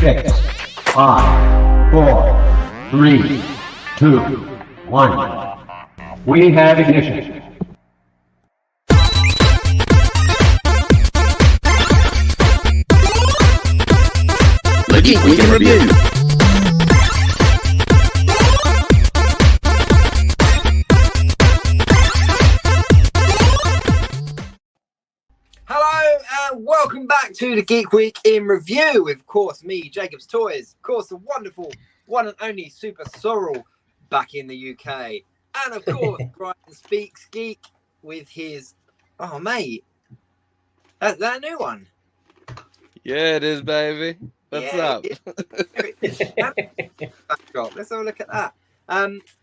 6, 5, 4, 3, 2, 1. We have ignition. The Geek Week in Review. Hello and welcome back to the Geek Week in Review with, of course, me, Jacob's Toys, of course, the wonderful one and only SuperSorrell back in the UK, and of course, Brian Speaks Geek with his, oh mate, that a new one? Yeah, it is, baby. What's up? Let's have a look at that.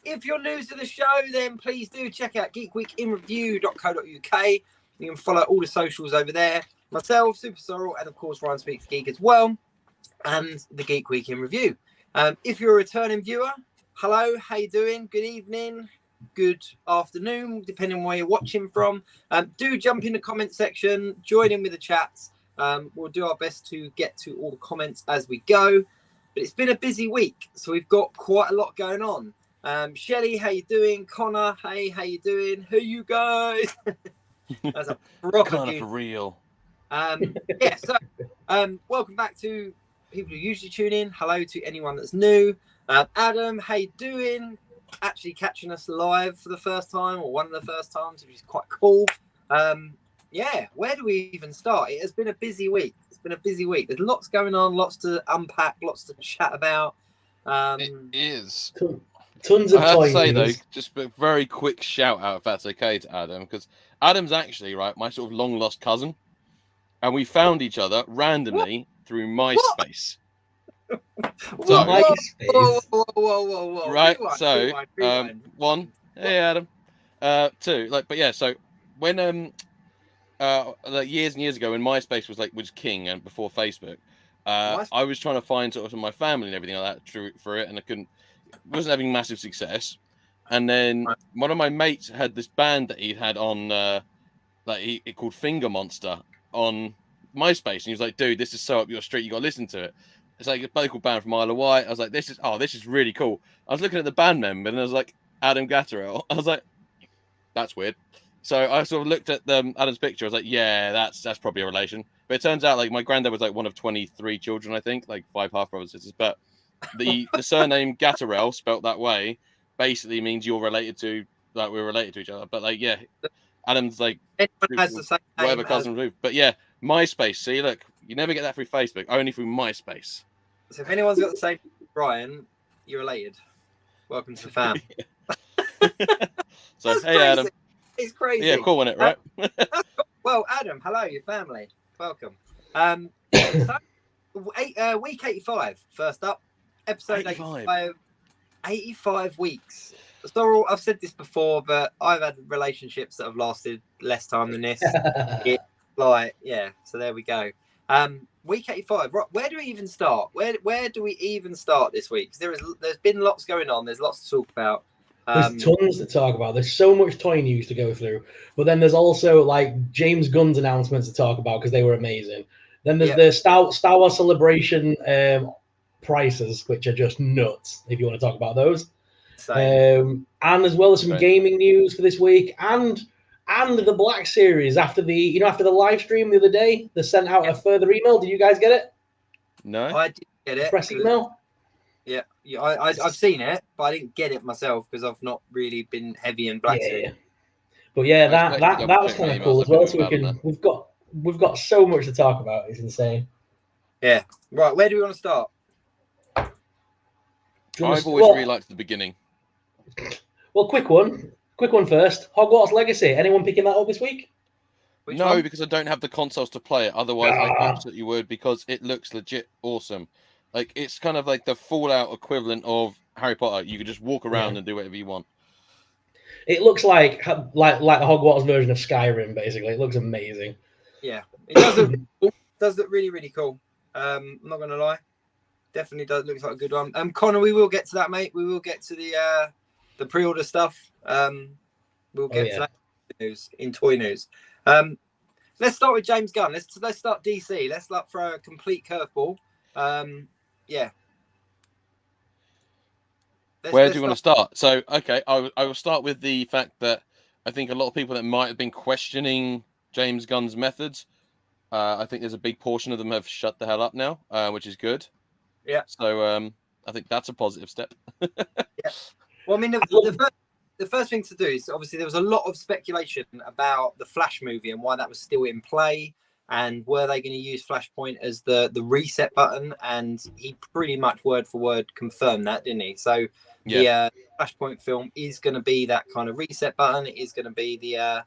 If you're new to the show, then please do check out geekweekinreview.co.uk. You can follow all the socials over there. Myself, SuperSorrell, and of course Ryan Speaks Geek as well, and the Geek Week in Review. If you're a returning viewer, hello, how you doing? Good evening, good afternoon, depending on where you're watching from. Do jump in the comment section, join in with the chats. We'll do our best to get to all the comments as we go. But it's been a busy week, so we've got quite a lot going on. Shelley, how you doing? Connor, hey, how you doing? Who you guys? That's a proper Kind of for real. Welcome back to people who usually tune in. Hello to anyone that's new. Adam, how you doing? Actually catching us live for the first time, or one of the first times, which is quite cool. Where do we even start? It has been a busy week. There's lots going on, lots to unpack, lots to chat about. It is. Tons of I have to toys. say, though, just a very quick shout out, if that's okay, to Adam, because Adam's actually, right, my sort of long lost cousin. And we found each other randomly through MySpace. Whoa. Right, one, hey Adam. Two, so when years and years ago, when MySpace was king and before Facebook, I was trying to find sort of my family and everything like that for it, and I wasn't having massive success. And then one of my mates had this band that he'd had on it called Finger Monster on MySpace, and he was like, dude, this is so up your street, you gotta listen to it. It's like a local band from Isle of Wight. I was like, this is really cool. I was looking at the band member and I was like, Adam Gatterell. I was like, that's weird. So I sort of looked at Adam's picture. I was like, yeah, that's probably a relation. But it turns out my granddad was one of 23 children, I think, 5 half brothers and sisters. But the surname Gatterell, spelt that way, basically means you're related to, we're related to each other. But Adam's everyone has the same name, whatever cousin move. But yeah, MySpace. See, look, you never get that through Facebook, only through MySpace. So if anyone's got the same Brian, you're related. Welcome to the fam. So hey, Adam. It's crazy. Yeah, cool, isn't it, right? Well, Adam, hello, your family. Welcome. Week 85, first up. Episode 85. 85 weeks. So I've said this before, but I've had relationships that have lasted less time than this. So there we go. Week 85. Right, where do we even start? Where do we even start this week? There's been lots going on. There's lots to talk about. There's tons to talk about. There's so much toy news to go through. But then there's also James Gunn's announcements to talk about because they were amazing. Then there's the Star Wars Celebration prices, which are just nuts, if you want to talk about those. And as well as some gaming news for this week, and the Black Series after the live stream the other day, they sent out a further email. Did you guys get it? No, I did get it. Press email. Yeah, I've seen it, but I didn't get it myself because I've not really been heavy in Black Series. Yeah. But yeah, that was kind of cool as well. So we've got so much to talk about. It's insane. Yeah. Right. Where do we want to start? I've always really liked the beginning. Well, quick one first. Hogwarts Legacy. Anyone picking that up this week? No, because I don't have the consoles to play it. Otherwise, I absolutely would, because it looks legit awesome. It's kind of like the Fallout equivalent of Harry Potter. You can just walk around and do whatever you want. It looks like the Hogwarts version of Skyrim, basically. It looks amazing. Yeah, it does look cool. Does look really, really cool. I'm not going to lie. Definitely does look like a good one. Connor, we will get to that, mate. We will get to the pre-order stuff. We'll get to that in toy news. Let's start with James Gunn. Let's start DC. Let's throw a complete curveball. yeah. Where do you want to start? So, okay, I will start with the fact that I think a lot of people that might have been questioning James Gunn's methods, I think there's a big portion of them have shut the hell up now, which is good. Yeah. So I think that's a positive step. Yeah. Well, I mean, the first thing to do is obviously there was a lot of speculation about the Flash movie and why that was still in play, and were they going to use Flashpoint as the reset button? And he pretty much word for word confirmed that, didn't he? So the Flashpoint film is going to be that kind of reset button. It is going to be the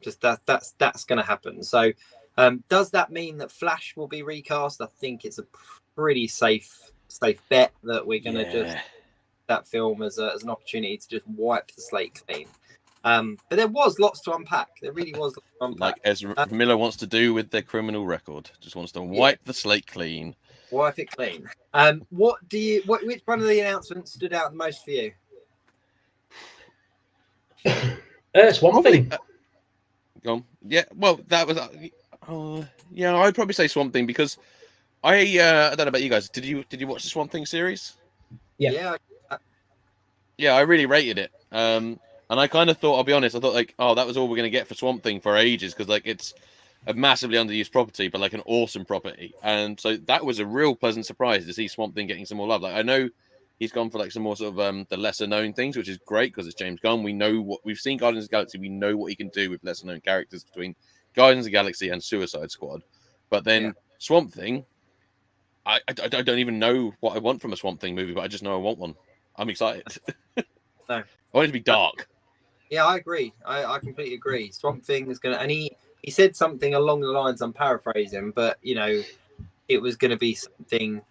just that's going to happen. So does that mean that Flash will be recast? I think it's a pretty safe bet that we're going to just that film as an opportunity to just wipe the slate clean. But there was lots to unpack. There really was lots to unpack. Like Ezra Miller wants to do with their criminal record. Just wants to wipe the slate clean. Wipe it clean. Which one of the announcements stood out the most for you? Swamp Thing. Go on. Yeah, well, that was I'd probably say Swamp Thing, because I don't know about you guys. Did you watch the Swamp Thing series? Yeah. Yeah, I really rated it. And I kind of thought, I'll be honest, I thought like, oh, that was all we're going to get for Swamp Thing for ages, because like it's a massively underused property, but like an awesome property. And so that was a real pleasant surprise to see Swamp Thing getting some more love. Like, I know he's gone for like some more sort of the lesser known things, which is great because it's James Gunn. We know what we've seen Guardians of the Galaxy. We know what he can do with lesser known characters between Guardians of the Galaxy and Suicide Squad. But then Swamp Thing, I don't even know what I want from a Swamp Thing movie, but I just know I want one. I'm excited. No. I want it to be dark. Yeah, I agree. I completely agree. Swamp Thing is going to, and he said something along the lines, I'm paraphrasing, but it was going to be something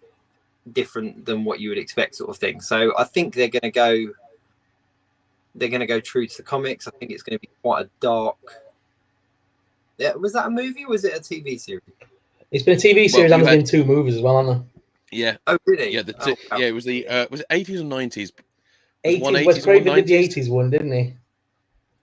different than what you would expect, sort of thing. So I think they're going to go true to the comics. I think it's going to be quite a dark. Yeah, was that a movie or was it a TV series? It's been a TV series and there's been 2 movies as well, hasn't there? Yeah. Oh, really? Yeah, it was the was it 80s or 90s? 80s. Wes Craven did the 80s one, didn't he?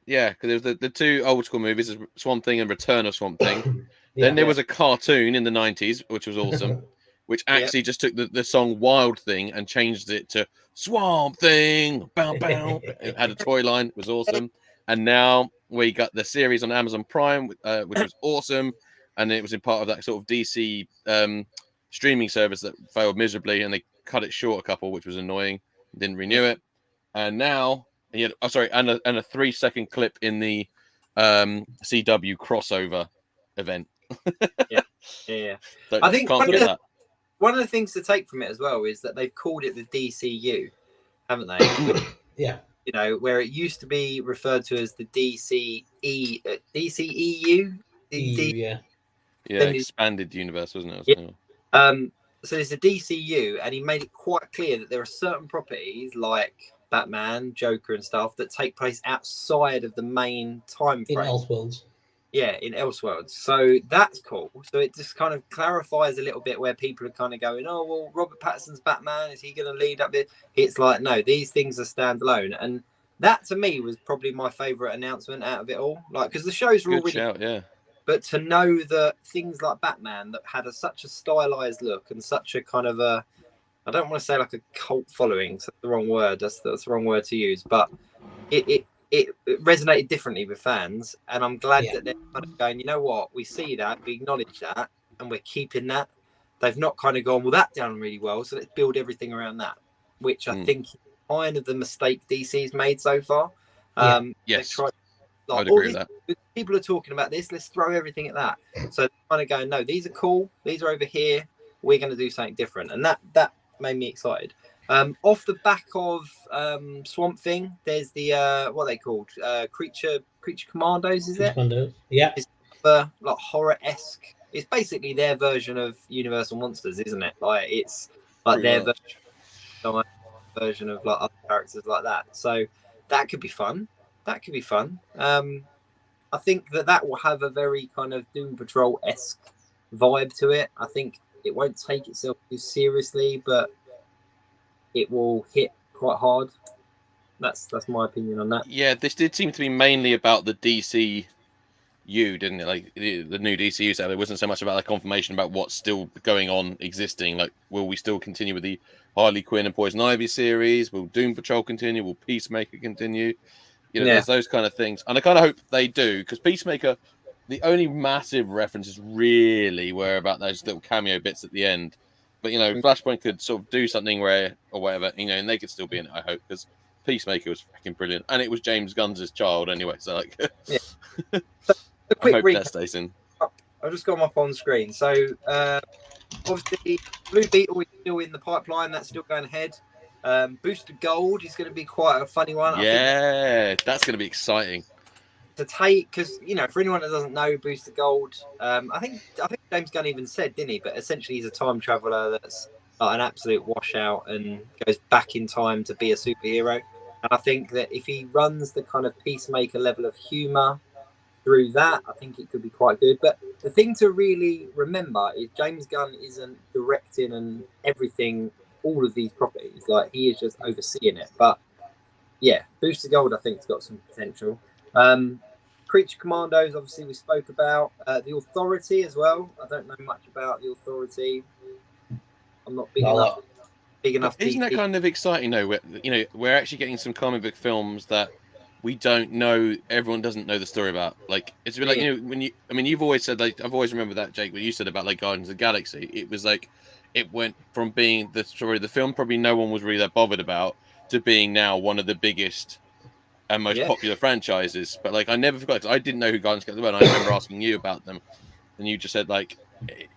Yeah, because there was the 2 old school movies, Swamp Thing and Return of Swamp Thing. Then there was a cartoon in the 90s, which was awesome, which actually just took the song Wild Thing and changed it to Swamp Thing. Bow, bow. It had a toy line. It was awesome. And now we got the series on Amazon Prime, which was awesome. And it was in part of that sort of DC streaming service that failed miserably, and they cut it short a couple, which was annoying. Didn't renew it. And now... and a 3-second clip in the CW crossover event. Yeah. So I think one of the things to take from it as well is that they've called it the DCU, haven't they? Yeah. Where it used to be referred to as the DCEU. Yeah, expanded universe, wasn't it? So there's the DCU, and he made it quite clear that there are certain properties like Batman, Joker, and stuff that take place outside of the main time frame. In Elseworlds. Yeah, in Elseworlds. So that's cool. So it just kind of clarifies a little bit where people are kind of going, oh, well, Robert Pattinson's Batman, is he going to lead up this? It's like, no, these things are standalone. And that, to me, was probably my favourite announcement out of it all. Like, because the shows were already... shout, yeah. But to know that things like Batman that had such a stylized look and such a kind of a... I don't want to say like a cult following. So that's the wrong word. That's the wrong word to use. But it resonated differently with fans, and I'm glad that they're kind of going, you know what, we see that, we acknowledge that, and we're keeping that. They've not kind of gone, well, that done really well, so let's build everything around that, which I think is kind of the mistake DC's made so far. Yes, I'd agree with that. People are talking about this, let's throw everything at that. So they're kind of going, no, these are cool, these are over here, we're going to do something different, and that made me excited. Off the back of Swamp Thing, there's the what are they called? Creature Commandos, is it? Commandos. Yeah. It's like horror-esque. It's basically their version of Universal Monsters, isn't it? Like it's like their version of like other characters like that. So that could be fun. I think that will have a very kind of Doom Patrol-esque vibe to it. I think it won't take itself too seriously, but it will hit quite hard. That's my opinion on that. Yeah, this did seem to be mainly about the DC didn't it? Like the new DCU stuff, it wasn't so much about the confirmation about what's still going on existing. Like, will we still continue with the Harley Quinn and Poison Ivy series? Will Doom Patrol continue? Will Peacemaker continue? You know, there's those kind of things, and I kind of hope they do, because Peacemaker, the only massive references really were about those little cameo bits at the end. But you know, Flashpoint could sort of do something where or whatever, you know, and they could still be in it. I hope, because Peacemaker was freaking brilliant, and it was James Gunn's child anyway. So like, a quick I hope that stays in. I've just got them up on screen. So obviously, Blue Beetle is still in the pipeline. That's still going ahead. Booster Gold is going to be quite a funny one. Yeah, that's going to be exciting to take, because you know, for anyone that doesn't know Booster Gold, I think James Gunn even said, didn't he? But essentially, he's a time traveler that's an absolute washout and goes back in time to be a superhero. And I think that if he runs the kind of Peacemaker level of humor through that, I think it could be quite good. But the thing to really remember is James Gunn isn't directing and everything, all of these properties. Like, he is just overseeing it. But yeah, Booster Gold, I think, has got some potential. Creature Commandos, obviously, we spoke about. The Authority as well. I don't know much about the Authority. I'm not big enough. Isn't that kind of exciting though? We're actually getting some comic book films that we don't know. Everyone doesn't know the story about. Like, it's a bit like, you know, you've always said, like, I've always remembered that, Jake, what you said about like Guardians of the Galaxy. It was like, it went from being the story of the film probably no one was really that bothered about to being now one of the biggest and most popular franchises. But like, I never forgot, because I didn't know who Guardians of the Galaxy were, and I remember asking you about them, and you just said like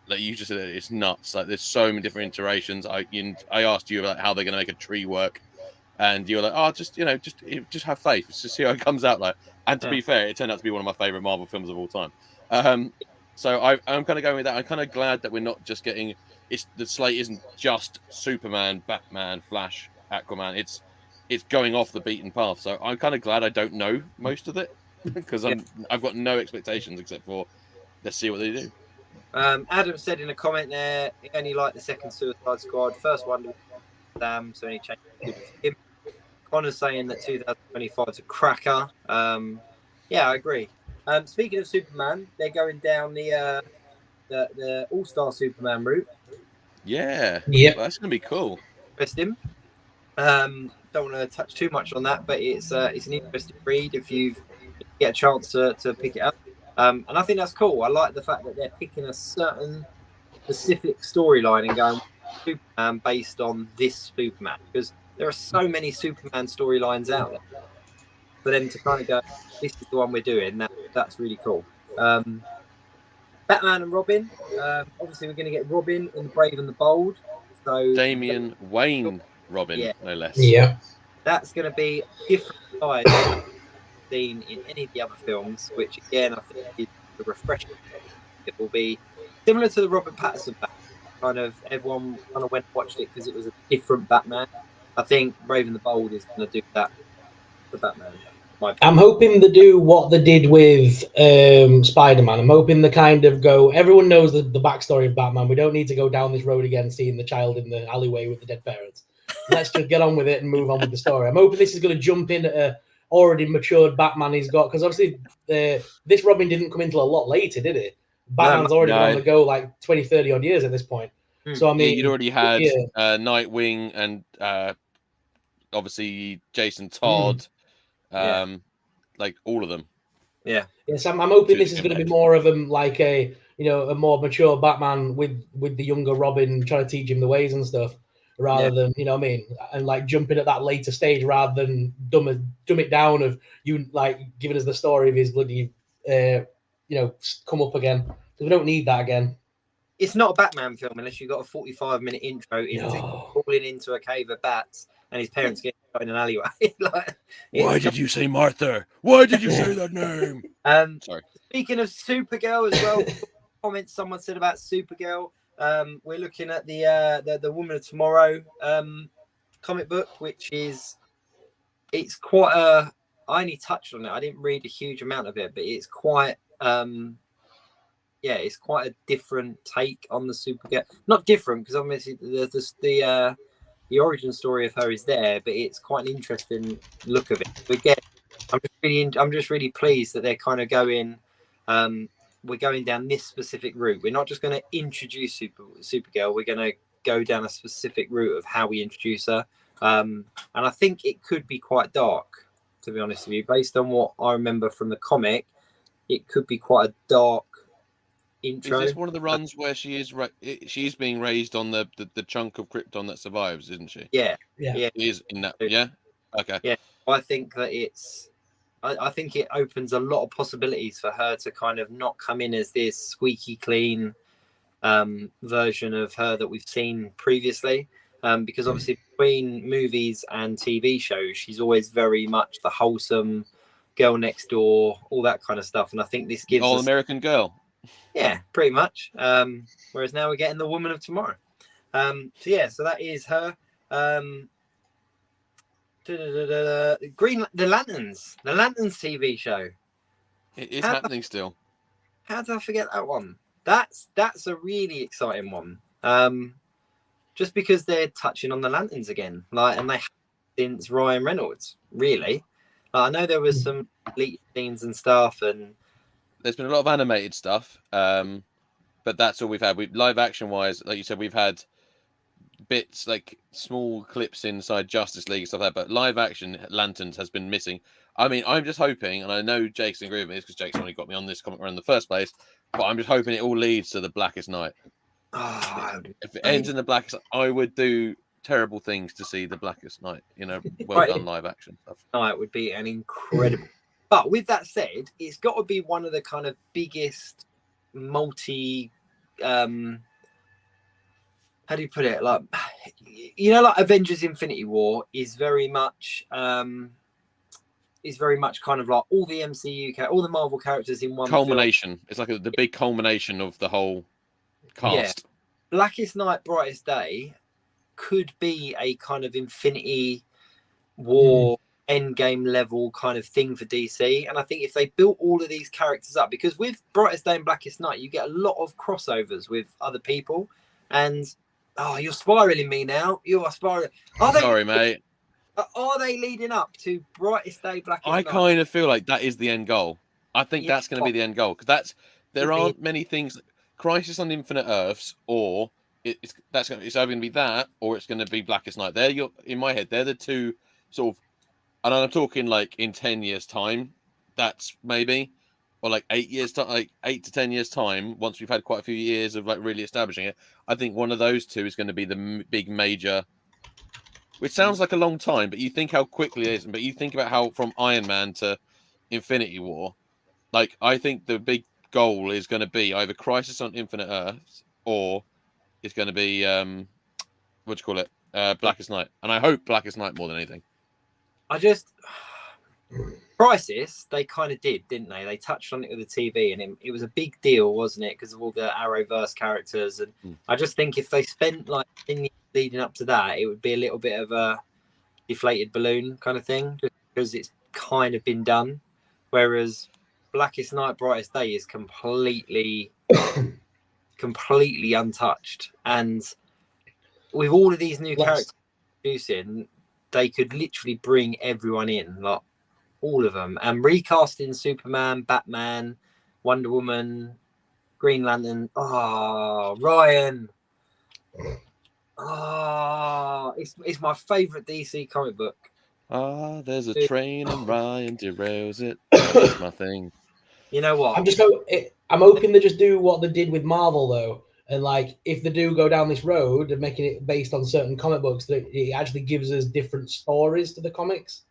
you just said it's nuts. Like, there's so many different iterations. I asked you about how they're going to make a tree work, and you were like, oh, just have faith. Let's just see how it comes out. Like, and to be fair, it turned out to be one of my favorite Marvel films of all time. So I'm kind of going with that. I'm kind of glad that we're not just getting the slate isn't just Superman, Batman, Flash, Aquaman. It's going off the beaten path. So I'm kind of glad I don't know most of it, because I've got no expectations except for let's see what they do. Adam said in a comment there, he only liked the second Suicide Squad. First one was Sam, so any change to him. Connor's saying that 2025 is a cracker. Yeah, I agree. Speaking of Superman, they're going down the All-Star Superman route. Yeah. Yep. Well, that's gonna be cool. Interesting. Don't want to touch too much on that, but it's an interesting read if you get a chance to pick it up. And I think that's cool. I like the fact that they're picking a certain specific storyline and going Superman based on this Superman, because there are so many Superman storylines out there. For them to kind of go, this is the one we're doing. That's really cool. Batman and Robin. Obviously, we're going to get Robin in The Brave and the Bold. So Damian Wayne Robin, no less. Yeah. That's going to be a different side than we've seen in any of the other films, which again I think is a refreshing. It will be similar to the Robert Pattinson Batman. Kind of everyone kind of went and watched it because it was a different Batman. I think Brave and the Bold is going to do that for Batman. I'm hoping they do what they did with Spider-Man. I'm hoping they kind of go, everyone knows the backstory of Batman. We don't need to go down this road again, seeing the child in the alleyway with the dead parents. Let's just get on with it and move on with the story. I'm hoping this is going to jump in at a already matured Batman he's got, because obviously this Robin didn't come until a lot later, did it? Batman's already been on the go like 20, 30 odd years at this point. So I mean, you'd already had Nightwing and obviously Jason Todd. Like all of them. Yes, I'm hoping this is going to be more of a more mature Batman with the younger Robin trying to teach him the ways and stuff, rather than, you know what I mean, and like jumping at that later stage rather than dumb it down of you like giving us the story of his bloody come up again, because we don't need that again. It's not a Batman film unless you've got a 45-minute intro into falling into a cave of bats and his parents getting shot in an alleyway. Why did you say Martha? Why did you say that name? Sorry. Speaking of Supergirl as well, comments someone said about Supergirl. We're looking at the Woman of Tomorrow comic book, which is quite a. I only touched on it. I didn't read a huge amount of it, but it's quite. It's quite a different take on the Supergirl. Not different, because obviously the origin story of her is there, but it's quite an interesting look of it. I'm just really pleased that they're kind of going we're going down this specific route. We're not just going to introduce Supergirl. We're going to go down a specific route of how we introduce her. And I think it could be quite dark, to be honest with you. Based on what I remember from the comic, it could be quite a dark intro. Is this one of the runs where she is being raised on the chunk of Krypton that survives, isn't she? Yeah. She is in that. Yeah. Okay. Yeah. I think that I think it opens a lot of possibilities for her to kind of not come in as this squeaky clean version of her that we've seen previously. Because obviously between movies and TV shows, she's always very much the wholesome girl next door, all that kind of stuff. And I think this gives American girl. Yeah, pretty much. Whereas now we're getting the Woman of Tomorrow. So that is her. The Lanterns TV show. It is happening still. How did I forget that one? That's a really exciting one. Just because they're touching on the Lanterns again, and they have since Ryan Reynolds. Really, I know there was some leaked scenes and stuff, and there's been a lot of animated stuff, but that's all we've had. Live action wise, like you said, we've had bits like small clips inside Justice League and stuff like that, but live action Lanterns has been missing. I mean, I'm just hoping, and I know Jake's agreeing with me because Jake's only got me on this comic run in the first place, but I'm just hoping it all leads to the Blackest Night. If it ends in the Blackest, I would do terrible things to see the Blackest Night. Well done live action stuff. Night would be an incredible. But with that said, it's got to be one of the kind of biggest multi. How do you put it? Like Avengers: Infinity War is very much kind of like all the MCU, all the Marvel characters in one culmination. Film. It's like the big culmination of the whole cast. Yeah. Blackest Night, Brightest Day could be a kind of Infinity War Endgame level kind of thing for DC. And I think if they built all of these characters up, because with Brightest Day and Blackest Night, you get a lot of crossovers with other people. And you're spiraling me now. You are spiraling. Sorry, mate. Are they leading up to Brightest Day, Blackest Night? I kind of feel like that is the end goal. I think that's going to be the end goal, because there aren't many things. Crisis on Infinite Earths, or it's either going to be that, or it's going to be Blackest Night. In my head, they're the two sort of, and I'm talking like in 10 years' time. That's maybe, or like 8 years, like 8 to 10 years' time. Once we've had quite a few years of like really establishing it, I think one of those two is going to be the big major. Which sounds like a long time, but you think how quickly it is. But you think about how from Iron Man to Infinity War, like I think the big goal is going to be either Crisis on Infinite Earths, or it's going to be Blackest Night. And I hope Blackest Night more than anything. Crisis, they kind of did, didn't they? They touched on it with the TV, and it was a big deal, wasn't it? Because of all the Arrowverse characters. And I just think if they spent like 10 years leading up to that, it would be a little bit of a deflated balloon kind of thing, just because it's kind of been done. Whereas Blackest Night, Brightest Day is completely untouched. And with all of these new characters introducing, they could literally bring everyone in, like all of them, and recasting Superman, Batman, Wonder Woman, Green Lantern. Ryan. It's my favorite DC comic book. There's a train and Ryan derails it. That's my thing. You know what? I'm hoping they just do what they did with Marvel though, and like if they do go down this road and making it based on certain comic books, that it actually gives us different stories to the comics,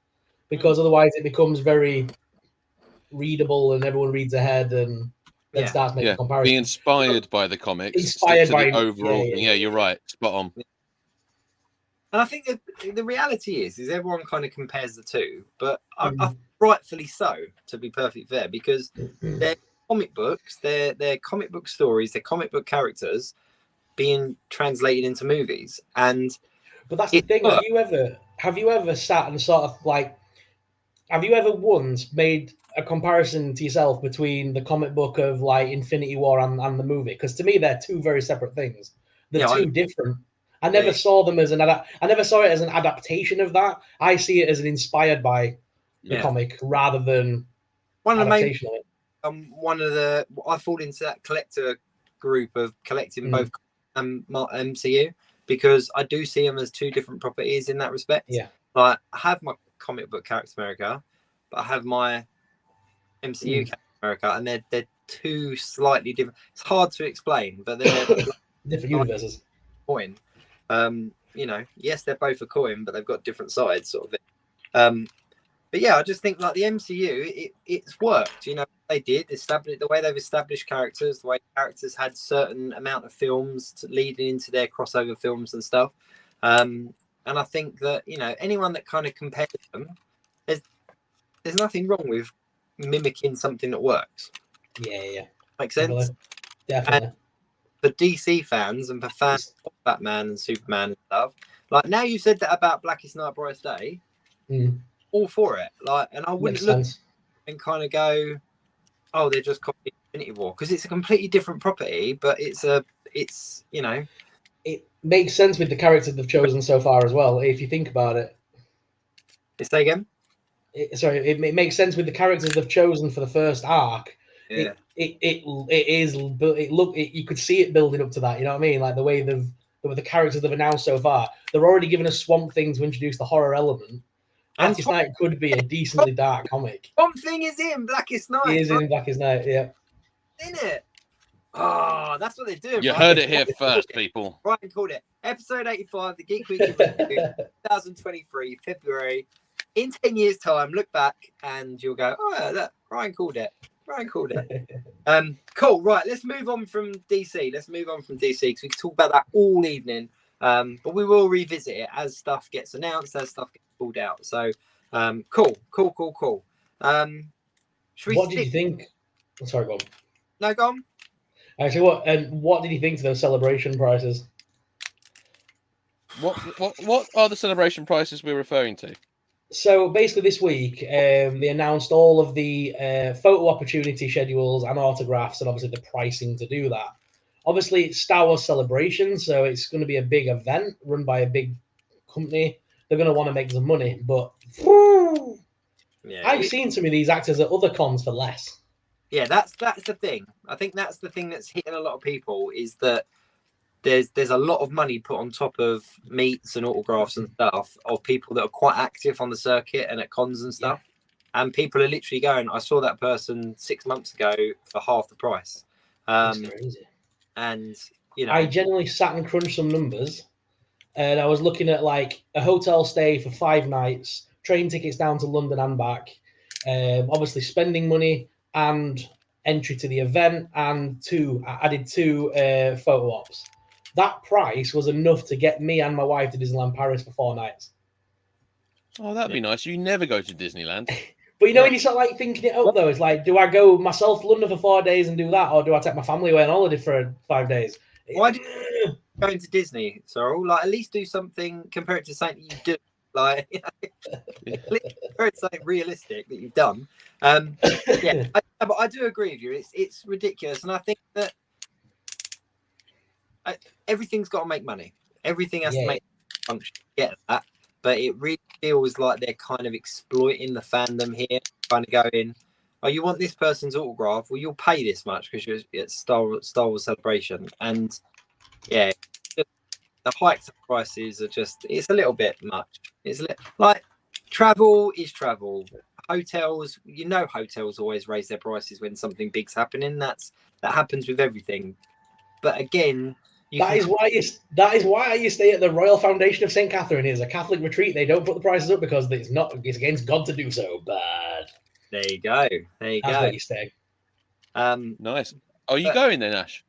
because otherwise it becomes very readable and everyone reads ahead and then starts making comparisons. Be inspired by the comics. Inspired by the overall. Yeah, you're right. Spot on. And I think that the reality is everyone kind of compares the two, but I rightfully so, to be perfectly fair, because they're comic books, they're comic book stories, they're comic book characters being translated into movies. But that's the thing. Have you ever sat and sort of like, have you ever once made a comparison to yourself between the comic book of like Infinity War and the movie? Because to me, they're two very separate things. They're two different. I never saw them as I never saw it as an adaptation of that. I see it as an inspired by the comic rather than one of the main of it. one of the. I fall into that collector group of collecting both MCU because I do see them as two different properties in that respect. Yeah. Like I have my comic book Captain America, but I have my MCU Captain America, and they're two slightly different. It's hard to explain, but they're different universes. Coin. You know, yes, they're both a coin, but they've got different sides, sort of thing. But yeah, I just think like the MCU, it's worked. You know, they did establish the way they've established characters, the way characters had certain amount of films leading into their crossover films and stuff. And I think that, you know, anyone that kind of compares them, there's nothing wrong with mimicking something that works. Yeah. Makes sense. Definitely. And for DC fans and for fans of Batman and Superman and stuff, like now you said that about Blackest Night, Brightest Day. All for it, like, and I wouldn't look and kind of go, oh, they're just copying Infinity War because it's a completely different property, but it's you know, it makes sense with the characters they've chosen so far as well. If you think about it, say again. It makes sense with the characters they've chosen for the first arc. Yeah, you could see it building up to that. You know what I mean? Like the way the characters they've announced so far, they're already given a Swamp Thing to introduce the horror element. Blackest Night could be a decently dark comic. Swamp Thing is in Blackest Night. He is in Blackest Night, yeah. In it. Oh, that's what they're doing. You heard it here first, people. Ryan called it. Episode 85, the Geek Week in Review, 2023, February. In 10 years' time, look back and you'll go, oh, yeah, look, Ryan called it. Cool. Right, let's move on from DC. Let's move on from DC because we can talk about that all evening. But we will revisit it as stuff gets announced, as stuff gets pulled out. So, cool. What did you think? Sorry, go on. No, go on. Actually, what did you think to those celebration prices? What are the celebration prices we're referring to? So basically, this week they announced all of the photo opportunity schedules and autographs, and obviously the pricing to do that. Obviously, it's Star Wars Celebration, so it's going to be a big event run by a big company. They're going to want to make some money, but I've seen some of these actors at other cons for less. Yeah, that's the thing. I think that's the thing that's hitting a lot of people is that there's a lot of money put on top of meets and autographs and stuff of people that are quite active on the circuit and at cons and stuff. Yeah. And people are literally going, I saw that person 6 months ago for half the price. That's crazy. And, you know, I generally sat and crunched some numbers and I was looking at like a hotel stay for 5 nights, train tickets down to London and back, obviously spending money and entry to the event and added two photo ops. That price was enough to get me and my wife to Disneyland Paris for 4 nights. Oh, that'd be nice. You never go to Disneyland. But you know, when you start like thinking it up, though, it's like, do I go myself to London for 4 days and do that, or do I take my family away on holiday for 5 days? Why do you go into Disney, Sorrell? Like, at least do something compared to something you do. Like, it's something realistic that you've done. But I do agree with you. It's ridiculous, and I think that everything's got to make money. Everything has to make function. Get that. But it really feels like they're kind of exploiting the fandom here, kind of going, oh, you want this person's autograph? Well, you'll pay this much because you're at Star Wars Celebration. And, yeah, the hiked prices are just, it's a little bit much. It's like, travel is travel. Hotels, you know, hotels always raise their prices when something big's happening. That happens with everything. But again... That is why you stay at the Royal Foundation of St. Catherine. It's a Catholic retreat. They don't put the prices up because it's against God to do so. Bad. There you go. That's where you stay. Nice. Are you going then, Ash?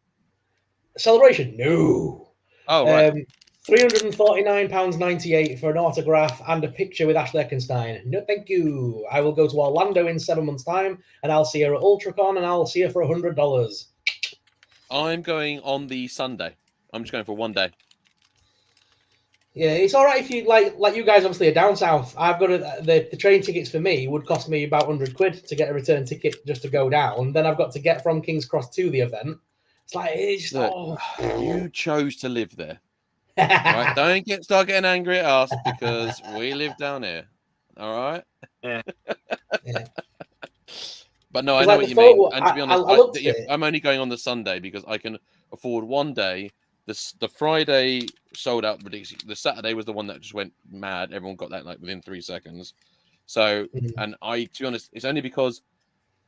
Celebration? No. Oh, right. £349.98 for an autograph and a picture with Ashley Eckenstein. No, thank you. I will go to Orlando in 7 months' time, and I'll see her at UltraCon, and I'll see her for $100. I'm going on the Sunday. I'm just going for 1 day. Yeah, it's all right if you like you guys obviously are down south. I've got the train tickets for me would cost me about £100 to get a return ticket just to go down. Then I've got to get from King's Cross to the event. It's like you chose to live there. Right? Don't start getting angry at us because we live down here. All right. Yeah. But no, I know what you mean. And to be honest, I'm only going on the Sunday because I can afford one day. The Friday sold out ridiculous. The Saturday was the one that just went mad. Everyone got that like within 3 seconds. So, and to be honest, it's only because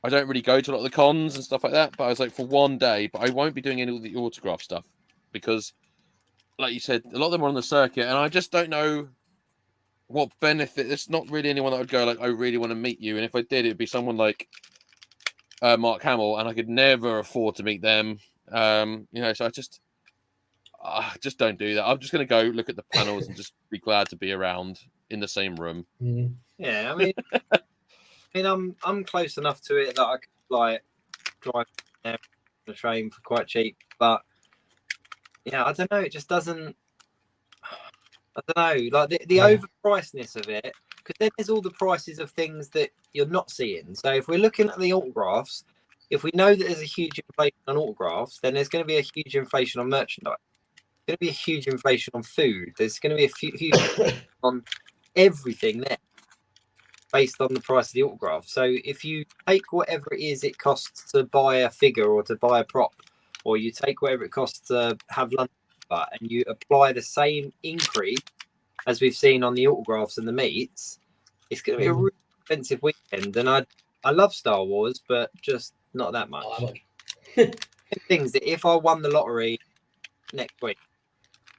I don't really go to a lot of the cons and stuff like that. But I was like, for one day, but I won't be doing any of the autograph stuff because, like you said, a lot of them are on the circuit, and I just don't know what benefit. There's not really anyone that would go like, I really want to meet you, and if I did, it'd be someone like Mark Hamill, and I could never afford to meet them. So I just don't do that. I'm just going to go look at the panels and just be glad to be around in the same room. Yeah, I mean, I'm close enough to it that I could like drive there on the train for quite cheap. But yeah, I don't know. It just doesn't. I don't know, like the overpricedness of it, because then there's all the prices of things that you're not seeing. So if we're looking at the autographs, if we know that there's a huge inflation on autographs, then there's going to be a huge inflation on merchandise. There's going to be a huge inflation on food. There's going to be a huge on everything there based on the price of the autograph. So if you take whatever it is it costs to buy a figure or to buy a prop, or you take whatever it costs to have lunch, and you apply the same increase as we've seen on the autographs and the meets, it's going to be a really expensive weekend. And I love Star Wars, but just not that much. Things that if I won the lottery next week,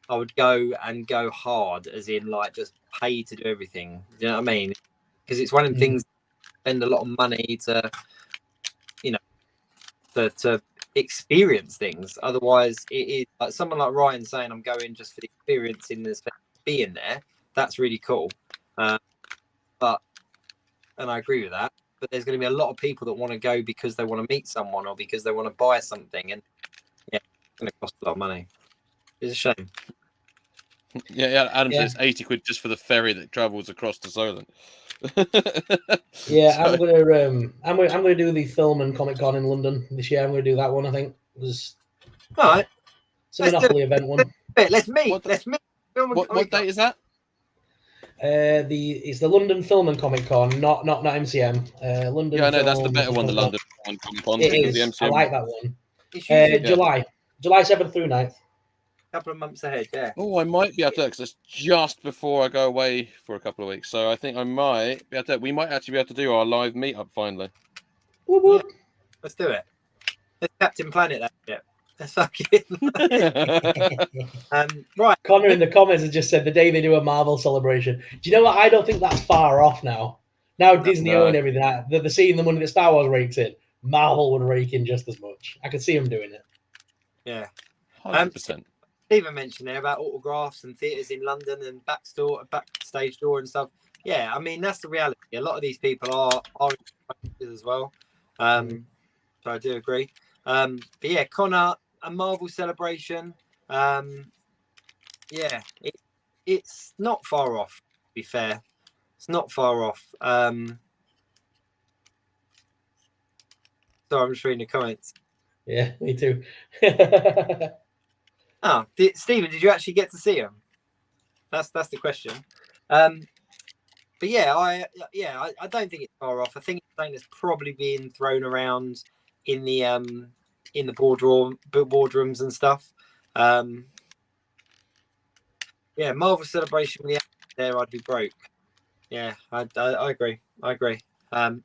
I would go hard, as in like just pay to do everything. Do you know what I mean? Because it's one of the things, spend a lot of money to, to experience things. Otherwise, it is like someone like Ryan saying, I'm going just for the experience in this, being there. That's really cool. And I agree with that. But there's going to be a lot of people that want to go because they want to meet someone or because they want to buy something. And yeah, it's going to cost a lot of money. It's a shame. Yeah, Adam says 80 quid just for the ferry that travels across to Solent. Yeah, I'm gonna do the film and Comic Con in London this year. I'm gonna do that one. I think it was all right. It's a Monopoly event one. Let's meet. What date is that? It's the London Film and Comic Con, not MCM. London. Yeah, I know that's the better one. The London Film and Comic Con. It is. The MCM. I like that one. July 7th through 9th. Couple of months ahead, yeah. Oh, I might be able to, because it's just before I go away for a couple of weeks. So I think I might be able to. We might actually be able to do our live meetup finally. Whoop, whoop. Yeah. Let's do it. Let's Captain Planet that shit. Let's fucking. Right. Connor in the comments has just said the day they do a Marvel celebration. Do you know what? I don't think that's far off now. Now Disney own everything. They're seeing the money that Star Wars rakes in. Marvel would rake in just as much. I could see them doing it. Yeah. 100%. Stephen mentioned there about autographs and theatres in London and backstage door and stuff. Yeah, I mean that's the reality. A lot of these people are as well. So I do agree. But yeah, Connor, a Marvel celebration. Yeah, it's not far off. To be fair, it's not far off. Sorry, I'm just reading the comments. Yeah, me too. Oh, Stephen, did you actually get to see him? That's the question. But yeah, I don't think it's far off. I think it's something that's probably being thrown around in the boardrooms and stuff. Yeah, Marvel Celebration with the there, I'd be broke. Yeah, I agree.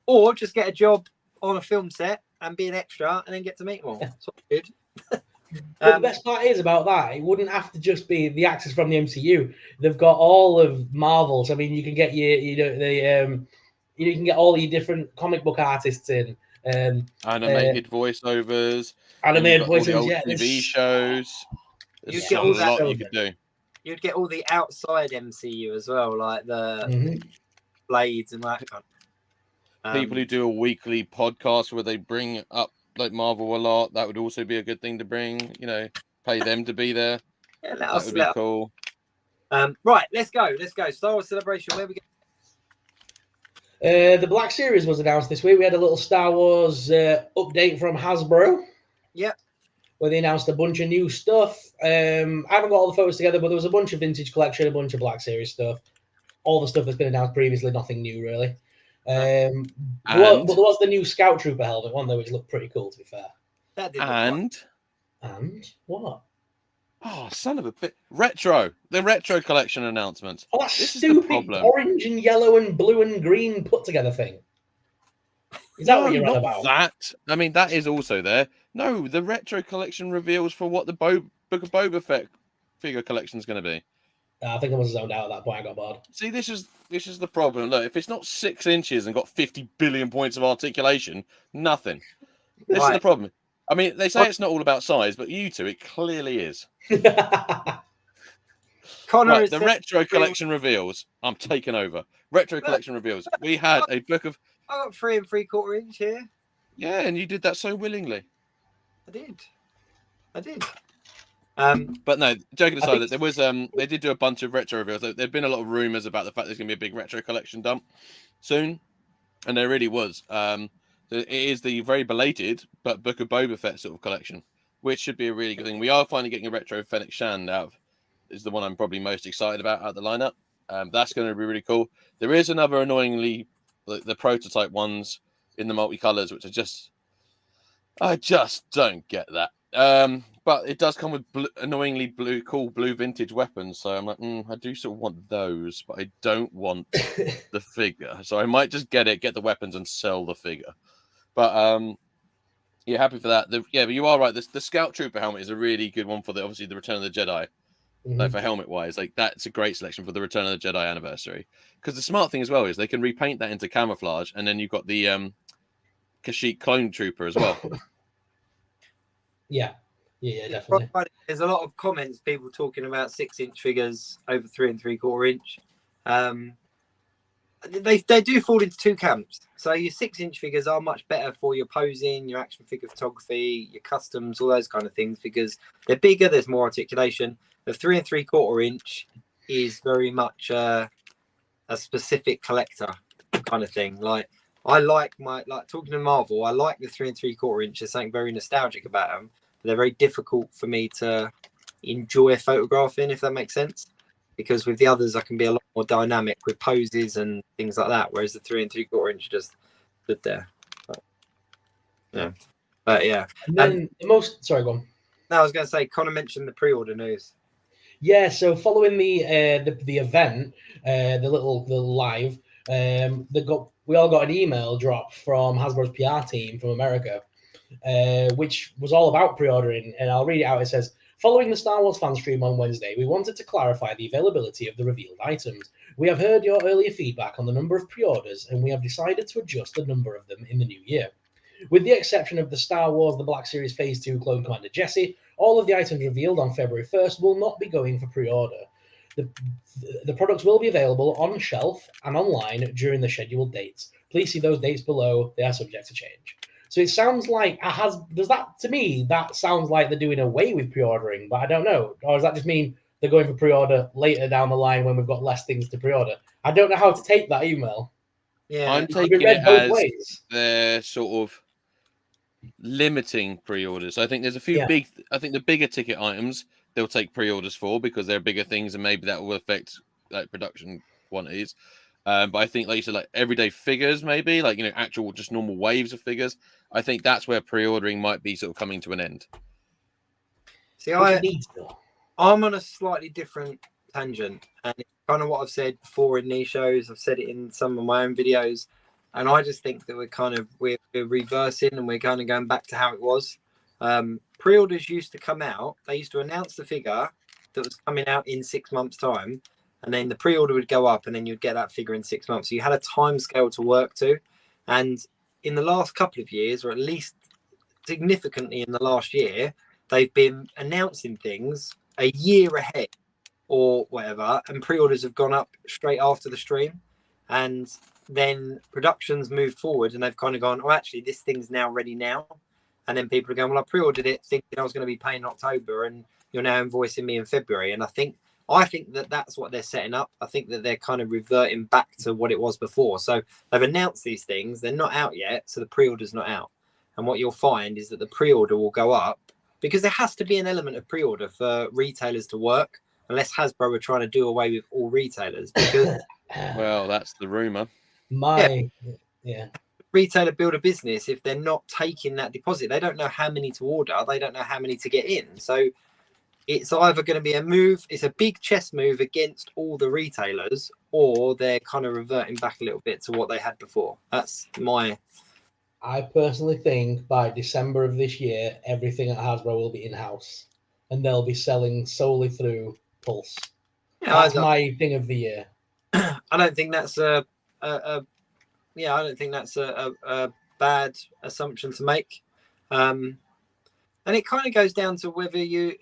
Or just get a job on a film set and be an extra, and then get to meet them all. That's good. But the best part is about that, it wouldn't have to just be the actors from the MCU. They've got all of Marvel's. I mean, you can get you can get all your different comic book artists in. Animated voiceovers. Animated voiceovers, yeah. TV shows. You'd get all that. You could do. You'd get all the outside MCU as well, like the Blades and that kind of. People who do a weekly podcast where they bring up like Marvel a lot, that would also be a good thing to bring. Pay them to be there. Yeah, that would be cool. Right, let's go. Star Wars Celebration. Where we go? The Black Series was announced this week. We had a little Star Wars update from Hasbro. Yep. Where they announced a bunch of new stuff. I haven't got all the photos together, but there was a bunch of vintage collection, a bunch of Black Series stuff. All the stuff that's been announced previously, nothing new really. But there was the new Scout Trooper helmet one, though, which looked pretty cool, to be fair. That did And what? Oh, son of a bit. The retro collection announcement. Oh, that stupid orange and yellow and blue and green put together thing. Is that what you're on about? That. I mean, that is also there. No, the retro collection reveals for what the Book of Boba Fett figure collection is going to be. I think I was zoned out at that point. I got bored. See, this is the problem. Look, if it's not 6 inches and got 50 billion points of articulation, nothing. This is the problem. I mean, they say it's not all about size, but you two, it clearly is. Connor, the retro collection reveals. I'm taking over. Retro collection reveals. We had a book of. I got 3 3/4 inch here. Yeah, and you did that so willingly. I did. But no, joking aside, there was they did do a bunch of retro reveals. There'd been a lot of rumors about the fact there's going to be a big retro collection dump soon, and there really was. It is the very belated but Book of Boba Fett sort of collection, which should be a really good thing. We are finally getting a retro Fennec Shand out. Is the one I'm probably most excited about out of the lineup. That's going to be really cool. There is another annoyingly the prototype ones in the multicolors, which I just don't get that. But it does come with annoyingly cool blue vintage weapons. So I'm like, I do sort of want those, but I don't want the figure. So I might just get the weapons and sell the figure. But yeah, happy for that. But you are right. The Scout Trooper helmet is a really good one for obviously the Return of the Jedi. Like for helmet wise, like that's a great selection for the Return of the Jedi anniversary. Because the smart thing as well is they can repaint that into camouflage, and then you've got the Kashyyyk clone trooper as well. Yeah, definitely. There's a lot of comments, people talking about 6-inch figures over 3 3/4 inch. They do fall into 2 camps. So your 6-inch figures are much better for your posing, your action figure photography, your customs, all those kind of things, because they're bigger, there's more articulation. The 3 3/4 inch is very much a specific collector kind of thing. Like I like talking to Marvel, I like the 3 3/4 inch. There's something very nostalgic about them. But they're very difficult for me to enjoy photographing, if that makes sense. Because with the others, I can be a lot more dynamic with poses and things like that. Whereas the 3 3/4 inch just stood there. But yeah. And then sorry, go on. No, I was going to say, Connor mentioned the pre-order news. Yeah, so following the event, the live, we all got an email drop from Hasbro's PR team from America, which was all about pre-ordering, and I'll read it out. It says, following the Star Wars fan stream on Wednesday, we wanted to clarify the availability of the revealed items. We have heard your earlier feedback on the number of pre-orders, and we have decided to adjust the number of them in the new year. With the exception of the Star Wars The Black Series Phase 2 Clone Commander Jesse, all of the items revealed on February 1st will not be going for pre-order. The products will be available on shelf and online during the scheduled dates. Please see those dates below. They are subject to change. So it sounds like that sounds like they're doing away with pre-ordering, but I don't know. Or does that just mean they're going for pre-order later down the line when we've got less things to pre-order? I don't know how to take that email. Yeah, I'm taking it as they're sort of limiting pre-orders. I think there's a few I think the bigger ticket items they'll take pre-orders for because they're bigger things and maybe that will affect like production quantities. But I think like you said, like everyday figures, maybe like, actual just normal waves of figures. I think that's where pre-ordering might be sort of coming to an end. See, I'm on a slightly different tangent, and it's kind of what I've said before in these shows. I've said it in some of my own videos. And I just think that we're reversing and we're kind of going back to how it was. Pre-orders used to come out. They used to announce the figure that was coming out in 6 months' time. And then the pre-order would go up and then you'd get that figure in 6 months. So you had a time scale to work to. And in the last couple of years, or at least significantly in the last year, they've been announcing things a year ahead or whatever. And pre-orders have gone up straight after the stream. And then productions moved forward and they've kind of gone, oh, actually, this thing's now ready now. And then people are going, well, I pre-ordered it thinking I was going to be paying in October and you're now invoicing me in February. And I think that that's what they're setting up. I think that they're kind of reverting back to what it was before. So they've announced these things. They're not out yet. So the pre-order's not out. And what you'll find is that the pre-order will go up because there has to be an element of pre-order for retailers to work, unless Hasbro are trying to do away with all retailers. Because well, that's the rumor. retailer build a business if they're not taking that deposit. They don't know how many to order. They don't know how many to get in. So it's either going to be a move, it's a big chess move against all the retailers, or they're kind of reverting back a little bit to what they had before. That's my... I personally think by December of this year, everything at Hasbro will be in-house, and they'll be selling solely through Pulse. That's my thing of the year. I don't think that's a bad assumption to make. And it kind of goes down to whether you...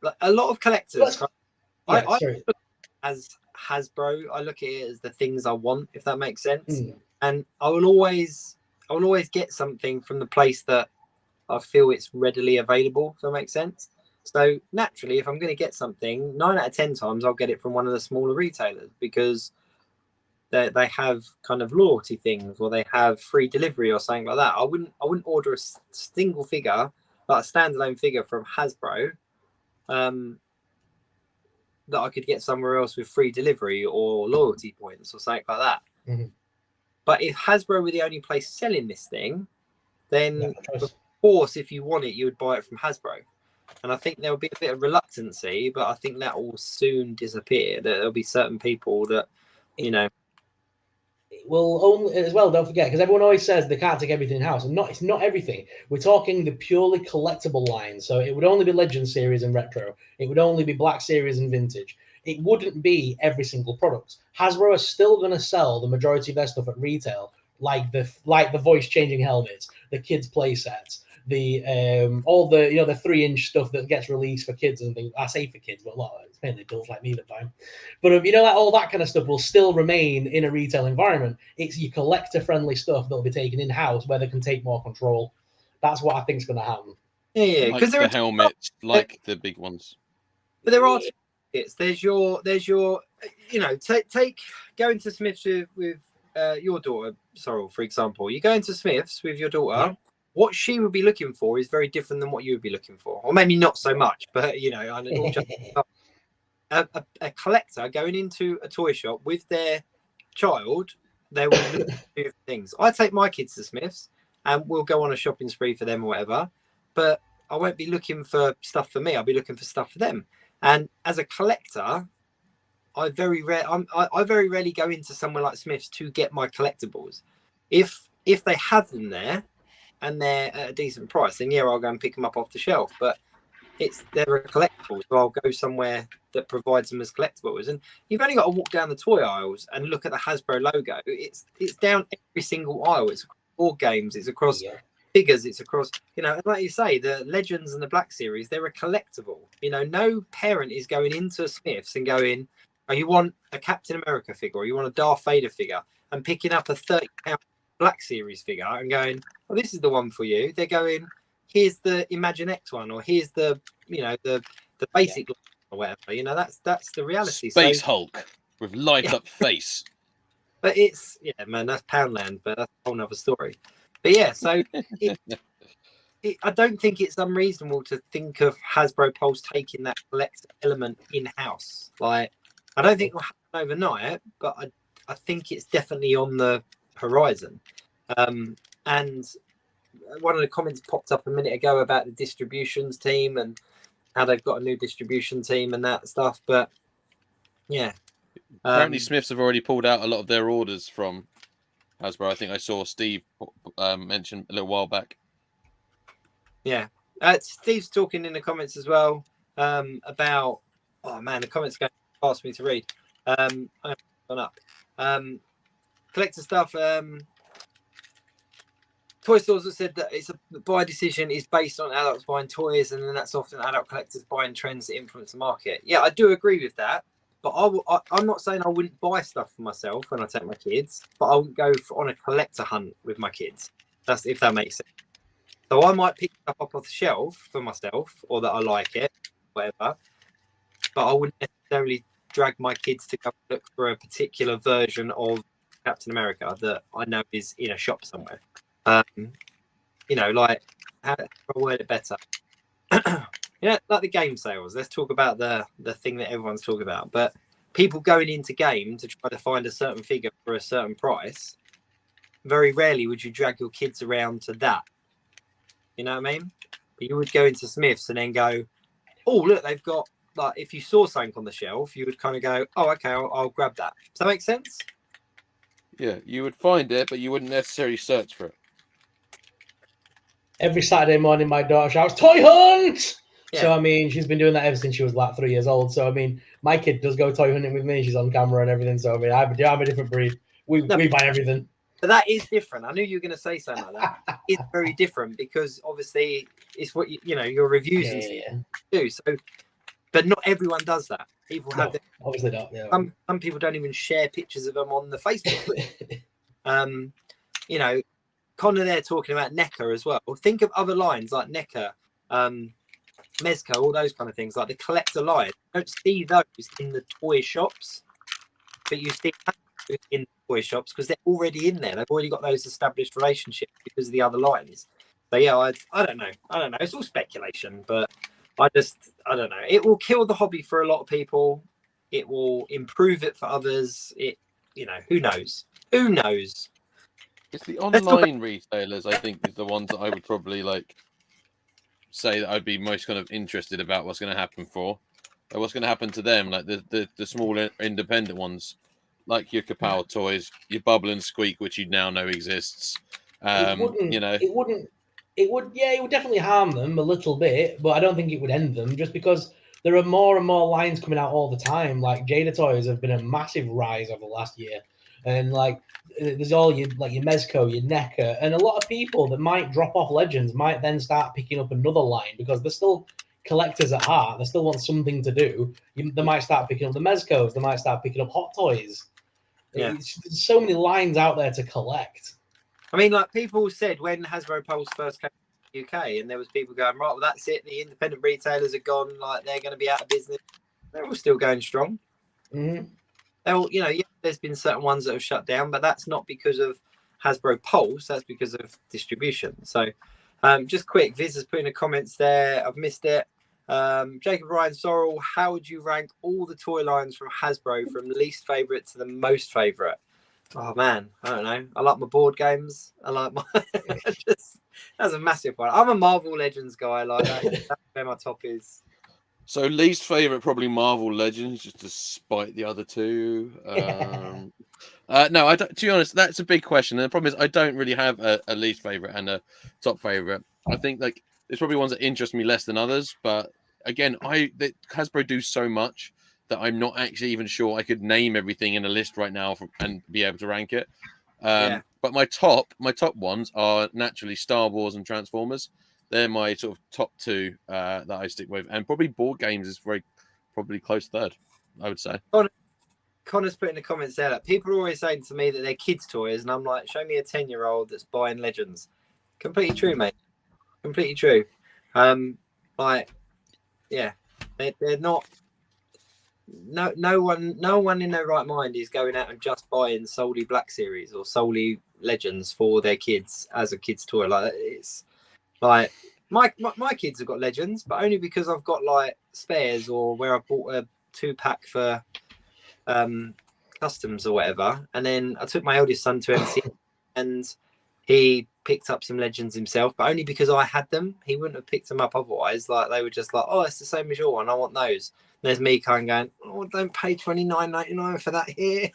Like, a lot of collectors... as Hasbro, I look at it as the things I want, if that makes sense. And I will always get something from the place that I feel it's readily available, if that makes sense. So naturally, if I'm going to get something, 9 out of 10 times I'll get it from one of the smaller retailers, because they have kind of loyalty things, or they have free delivery or something like that. I wouldn't order a single figure, like a standalone figure from Hasbro, that I could get somewhere else with free delivery or loyalty points or something like that. But if Hasbro were the only place selling this thing, then of course, if you want it, you would buy it from Hasbro. And I think there will be a bit of reluctancy, but I think that will soon disappear. There'll be certain people that, you know... Well, only as well, don't forget, because everyone always says they can't take everything in-house. And it's not everything. We're talking the purely collectible line. So it would only be Legend Series and Retro. It would only be Black Series and Vintage. It wouldn't be every single product. Hasbro are still going to sell the majority of their stuff at retail, like the voice-changing helmets, the kids' play sets, the all the the 3-inch stuff that gets released for kids and things. I say for kids, but a lot it's mainly adults like me that buy them. But like all that kind of stuff will still remain in a retail environment. It's your collector-friendly stuff that'll be taken in-house where they can take more control. That's what I think is going to happen. Yeah, because there are helmets, like the big ones. But there are it's there's your take going to Smiths with your daughter, Sorrell, for example. You go into Smiths with your daughter. Yeah. What she would be looking for is very different than what you would be looking for, or maybe not so much. But a collector going into a toy shop with their child, they will look for things. I take my kids to Smiths, and we'll go on a shopping spree for them or whatever. But I won't be looking for stuff for me. I'll be looking for stuff for them. And as a collector, I very rarely go into somewhere like Smiths to get my collectibles. If they have them there and they're at a decent price, then I'll go and pick them up off the shelf. But they're a collectible, so I'll go somewhere that provides them as collectibles. And you've only got to walk down the toy aisles and look at the Hasbro logo. It's down every single aisle. It's across board games. It's across figures. It's across, and like you say, the Legends and the Black Series, they're a collectible. No parent is going into Smiths and going, oh, you want a Captain America figure, or you want a Darth Vader figure, and picking up a £30 Black Series figure and going, oh, this is the one for you. They're going, here's the Imagine X one, or here's the the basic or whatever. That's the reality. Space Hulk with light up face. But it's that's Poundland, but that's a whole nother story. But so I don't think it's unreasonable to think of Hasbro Pulse taking that collector element in house. Like, I don't think it'll happen overnight, but I think it's definitely on the horizon. And one of the comments popped up a minute ago about the distributions team and how they've got a new distribution team and that stuff. But apparently Smiths have already pulled out a lot of their orders from Hasbro. I think I saw Steve mention a little while back. Steve's talking in the comments as well about, oh man, the comments going past me to read. I've gone up. Collector stuff. Toy stores have said that it's the buy decision is based on adults buying toys, and then that's often adult collectors buying trends that influence the market. Yeah, I do agree with that. But I'm not saying I wouldn't buy stuff for myself when I take my kids, but I wouldn't go on a collector hunt with my kids. That's if that makes sense. So I might pick stuff up off the shelf for myself, or that I like it, whatever. But I wouldn't necessarily drag my kids to go look for a particular version of Captain America that I know is in a shop somewhere. Like, how do I word it better? Like the game sales. Let's talk about the thing that everyone's talking about. But people going into game to try to find a certain figure for a certain price, very rarely would you drag your kids around to that. You know what I mean? But you would go into Smith's and then go, oh, look, they've got, like, if you saw something on the shelf, you would kind of go, oh, okay, I'll grab that. Does that make sense? Yeah, you would find it, but you wouldn't necessarily search for it. Every Saturday morning, my daughter shouts, "Toy hunt!" Yeah. So, I mean, she's been doing that ever since she was like 3 years old. So, I mean, my kid does go toy hunting with me. She's on camera and everything. So, I mean, I'm a different breed. We buy everything. But that is different. I knew you were going to say something like that. It's very different because obviously it's what you know your reviews and stuff do. So, but not everyone does that. People have obviously not. Yeah. Some people don't even share pictures of them on the Facebook. You know, Connor there talking about NECA as well. Think of other lines like NECA, Mezco, all those kind of things, like the collector line. You don't see those in the toy shops, but you see in the toy shops because they're already in there. They've already got those established relationships because of the other lines. But yeah, I don't know. It's all speculation, but I don't know. It will kill the hobby for a lot of people. It will improve it for others. You know, who knows? Who knows? It's the online retailers, I think, is the ones that I would probably like say that I'd be most kind of interested about what's going to happen for. Like what's going to happen to them, like the smaller independent ones, like your Kapow toys, your Bubble and Squeak, which you now know exists. You know, it would definitely harm them a little bit, but I don't think it would end them just because there are more and more lines coming out all the time. Like Jada toys have been a massive rise over the last year, and like there's all your Mezco, your NECA, and a lot of people that might drop off Legends might then start picking up another line because they're still collectors at heart. They still want something to do. They might start picking up the Mezcos. They might start picking up Hot Toys. Yeah. There's so many lines out there to collect. I mean, like people said when Hasbro Pulse first came to the UK, and there was people going, right, well, that's it. The independent retailers are gone. Like they're going to be out of business. They're all still going strong. Mm-hmm. You know, yeah, there's been certain ones that have shut down, but that's not because of Hasbro Pulse. That's because of distribution. So, just quick, Viz has put in the comments there. I've missed it. Jacob Ryan Sorrell, how would you rank all the toy lines from Hasbro from least favorite to the most favorite? Oh man, I don't know. I like my board games. I like my that's a massive one. I'm a Marvel Legends guy. Like that's where my top is. So least favorite probably Marvel Legends, just despite the other two. No, I don't. To be honest, that's a big question. And the problem is, I don't really have a least favorite and a top favorite. I think like there's probably ones that interest me less than others. But again, Hasbro do so much that I'm not actually even sure I could name everything in a list right now and be able to rank it. But my top ones are naturally Star Wars and Transformers. They're my sort of top two that I stick with, and probably board games is probably close third, I would say. Connor's put in the comments there that people are always saying to me that they're kids' toys, and I'm like, show me a 10-year-old that's buying Legends. Completely true, mate. Completely true. Like, yeah, they're not. No one in their right mind is going out and just buying solely Black Series or solely Legends for their kids as a kid's toy. Like it's like my kids have got Legends, but only because I've got like spares or where I bought a 2-pack for customs or whatever. And then I took my eldest son to MC and he picked up some Legends himself, but only because I had them. He wouldn't have picked them up otherwise. Like they were just like, oh, it's the same as your one. I want those. And there's me kind of going, oh, don't pay $29.99 for that here.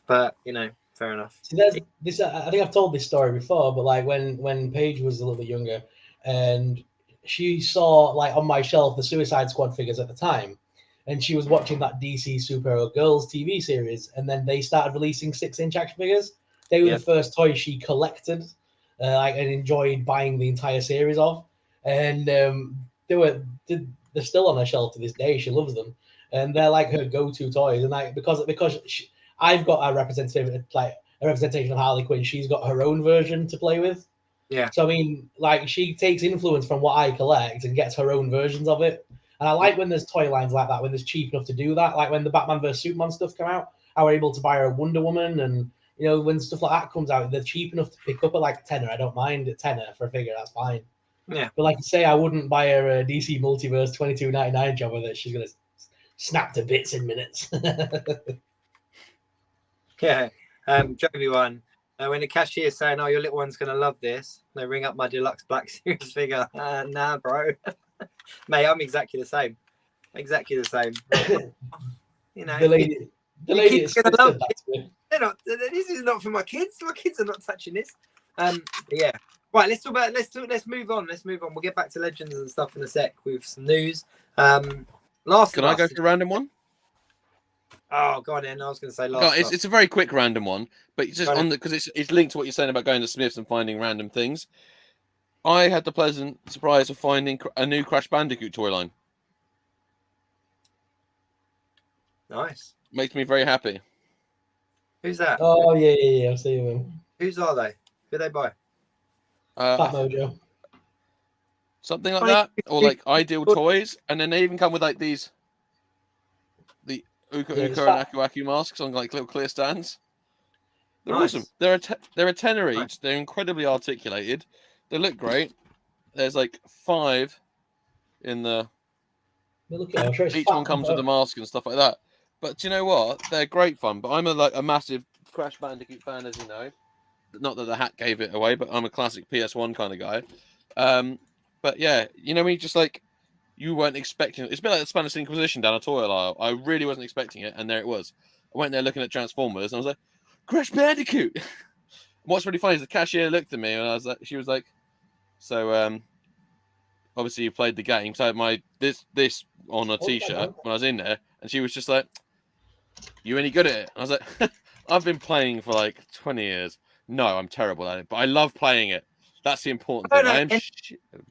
But you know, fair enough. See, there's this. I think I've told this story before, but like when Paige was a little bit younger, and she saw like on my shelf the Suicide Squad figures at the time, and she was watching that DC Superhero Girls TV series, and then they started releasing 6-inch action figures. They were the first toys she collected, and enjoyed buying the entire series of, and they're still on her shelf to this day. She loves them, and they're like her go-to toys. And like because I've got a representation of Harley Quinn, she's got her own version to play with. Yeah. So I mean, like she takes influence from what I collect and gets her own versions of it. And I like when there's toy lines like that, when there's cheap enough to do that. Like when the Batman vs Superman stuff come out, I was able to buy her a Wonder Woman, and you know when stuff like that comes out, they're cheap enough to pick up at like a tenner. I don't mind a tenner for a figure, that's fine. Yeah. But like you say, I wouldn't buy her a DC Multiverse $22.99 jobber that she's gonna snapped to bits in minutes. Yeah. Jovi one. When the cashier's saying, "Oh, your little one's gonna love this," they ring up my deluxe Black Series figure. Nah, bro. Mate, I'm exactly the same. Exactly the same. You know, the lady kids are gonna love it. They're not. This is not for my kids. My kids are not touching this. Yeah. Right. Let's talk about. Let's move on. Let's move on. We'll get back to Legends and stuff in a sec with some news. Last. Can I go for a random one? Oh, go on then. I was going to say last. It's a very quick random one, but it's just on the because it's linked to what you're saying about going to Smiths and finding random things. I had the pleasant surprise of finding a new Crash Bandicoot toy line. Nice. Makes me very happy. Who's that? Oh yeah. I've seen them. Whose are they? Who they buy? Fat Mojo. Something like that, or like Ideal Toys, and then they even come with like the Uka and Aku Aku masks on like little clear stands. They're awesome. They're a tenner each. They're incredibly articulated. They look great. There's like 5 in the. Each one comes with a mask and stuff like that. But do you know what? They're great fun. But I'm a massive Crash Bandicoot fan, as you know. Not that the hat gave it away, but I'm a classic PS1 kind of guy. But yeah, you know, when you just like you weren't expecting it. It's a bit like the Spanish Inquisition down a toy aisle. I really wasn't expecting it, and there it was. I went there looking at Transformers, and I was like, Crash Bandicoot. What's really funny is the cashier looked at me, and she was like, so obviously you played the game. So I had this on a T-shirt when I was in there, and she was just like, you any good at it? And I was like, I've been playing for like 20 years. No, I'm terrible at it, but I love playing it. That's the important thing.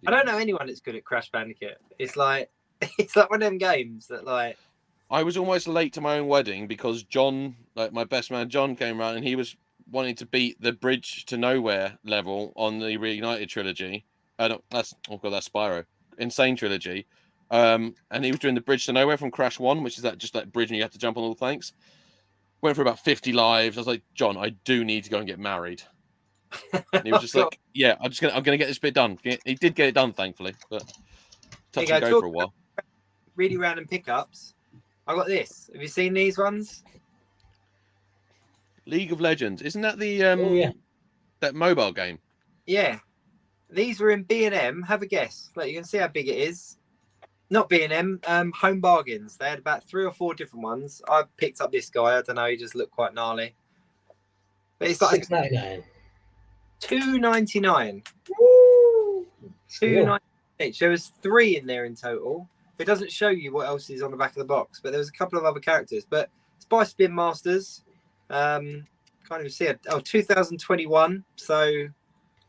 I don't know anyone that's good at Crash Bandicoot. It's like one of them games that like. I was almost late to my own wedding because John, like my best man John, came around and he was wanting to beat the Bridge to Nowhere level on the Reignited trilogy. That's Spyro, Insane trilogy. And he was doing the Bridge to Nowhere from Crash 1, which is that just that bridge and you have to jump on all the planks. Went for about 50 lives. I was like, John, I do need to go and get married. And he was just like, yeah, I'm gonna get this bit done. He did get it done, thankfully, but touch and go for a while. Really random pickups. I got this. Have you seen these ones? League of Legends, isn't that the that mobile game? Yeah, these were in B&M. Have a guess. Like you can see how big it is. Not B&M. Home Bargains. They had about 3 or 4 different ones. I picked up this guy. I don't know. He just looked quite gnarly. But it's like $6.99. $2.99. $2.99. There was 3 in there in total. It doesn't show you what else is on the back of the box, but there was a couple of other characters. But it's by Spin Masters. Can't even see it. 2021. So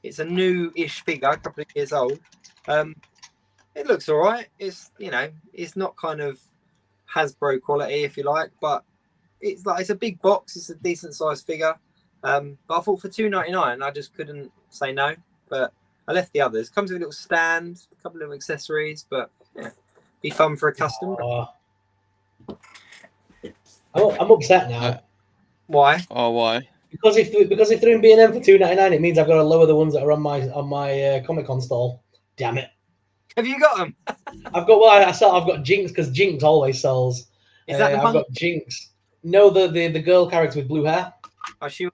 it's a new-ish figure, a couple of years old. It looks all right. It's it's not kind of Hasbro quality, if you like, but it's a big box. It's a decent sized figure. But I thought for $2.99, I just couldn't say no. But I left the others. Comes with a little stand, a couple of accessories, but yeah, be fun for a customer. I'm upset now. Why? Oh, why? Because if they're in B&M for $2.99, it means I've got to lower the ones that are on my Comic-Con stall. Damn it! Have you got them? I've got Jinx because Jinx always sells. Is that the I've got Jinx. No, the girl character with blue hair. Oh, she.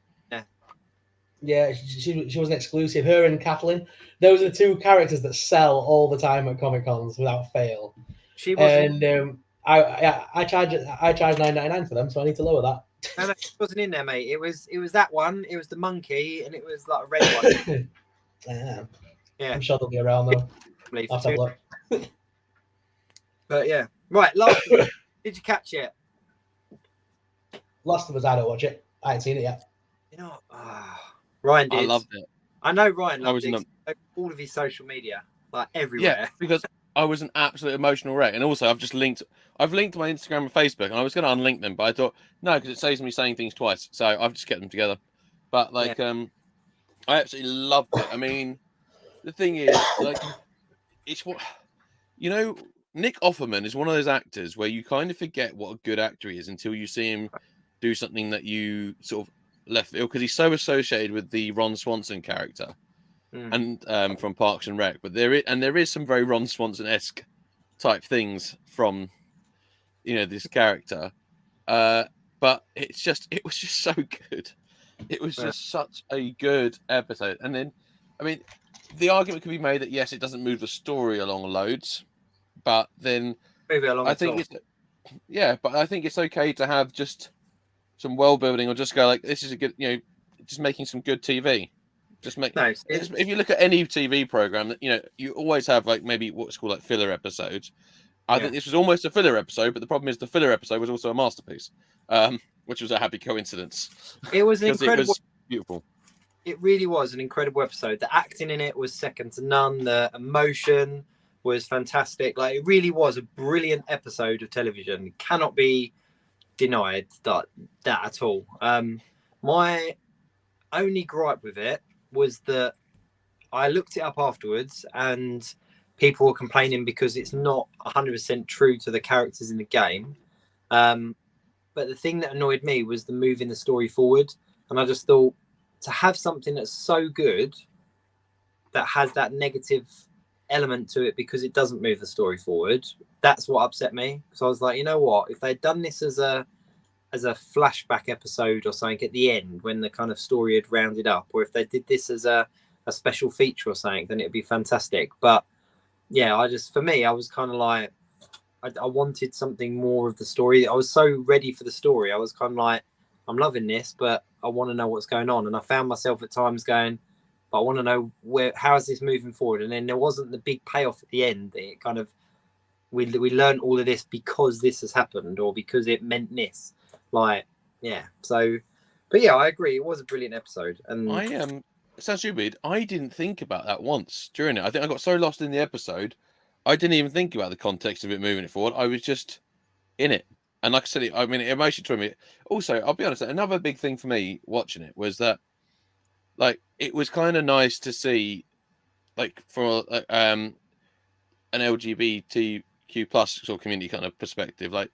Yeah, she was an exclusive. Her and Kathleen. Those are the 2 characters that sell all the time at Comic Cons without fail. She wasn't. And I charge $9.99 for them, so I need to lower that. No, it wasn't in there, mate. It was that one. It was the monkey, and it was like a red one. Yeah, I'm sure they'll be around though. I'll have a look. But yeah, right. Last, did you catch it? Last of Us, I don't watch it. I ain't seen it yet. You know, Ryan did. I loved it. I know Ryan loved it. All of his social media, like everywhere. Yeah, because I was an absolute emotional wreck, and also I've linked my Instagram and Facebook, and I was going to unlink them, but I thought no, because it saves me saying things twice, so I've just kept them together. But I absolutely loved it. I mean, the thing is, like, it's what Nick Offerman is one of those actors where you kind of forget what a good actor he is until you see him do something that you sort of left field, because he's so associated with the Ron Swanson character and from Parks and Rec. But there is some very Ron Swanson-esque type things from this character. But it was just so good. It was just such a good episode. And then, I mean, the argument could be made that yes, it doesn't move the story along loads, but then I think but I think it's okay to have just some world building, or just go like, this is a good, just making some good TV. Just make. If you look at any TV program, that you always have like maybe what's called like filler episodes. I think this was almost a filler episode, but the problem is the filler episode was also a masterpiece, which was a happy coincidence. It was incredible. It was beautiful. It really was an incredible episode. The acting in it was second to none. The emotion was fantastic. Like, it really was a brilliant episode of television. It cannot be denied that at all. My only gripe with it was that I looked it up afterwards, and people were complaining because it's not 100% true to the characters in the game. But the thing that annoyed me was the moving the story forward. And I just thought, to have something that's so good that has that negative element to it because it doesn't move the story forward, that's what upset me. So I was like, you know what? If they'd done this as a flashback episode or something at the end when the kind of story had rounded up, or if they did this as a special feature or something, then it'd be fantastic. But yeah, I was kind of like, I wanted something more of the story. I was so ready for the story. I was kind of like, I'm loving this, but I want to know what's going on. And I found myself at times going, but I want to know how is this moving forward? And then there wasn't the big payoff at the end. It kind of, we learned all of this because this has happened, or because it meant this. Like, yeah. So, but yeah, I agree. It was a brilliant episode. And it sounds stupid. I didn't think about that once during it. I think I got so lost in the episode, I didn't even think about the context of it moving it forward. I was just in it. And like I said, it emotionally to me. Also, I'll be honest, another big thing for me watching it was that, like, it was kind of nice to see, like, from an LGBTQ plus sort of community kind of perspective. Like,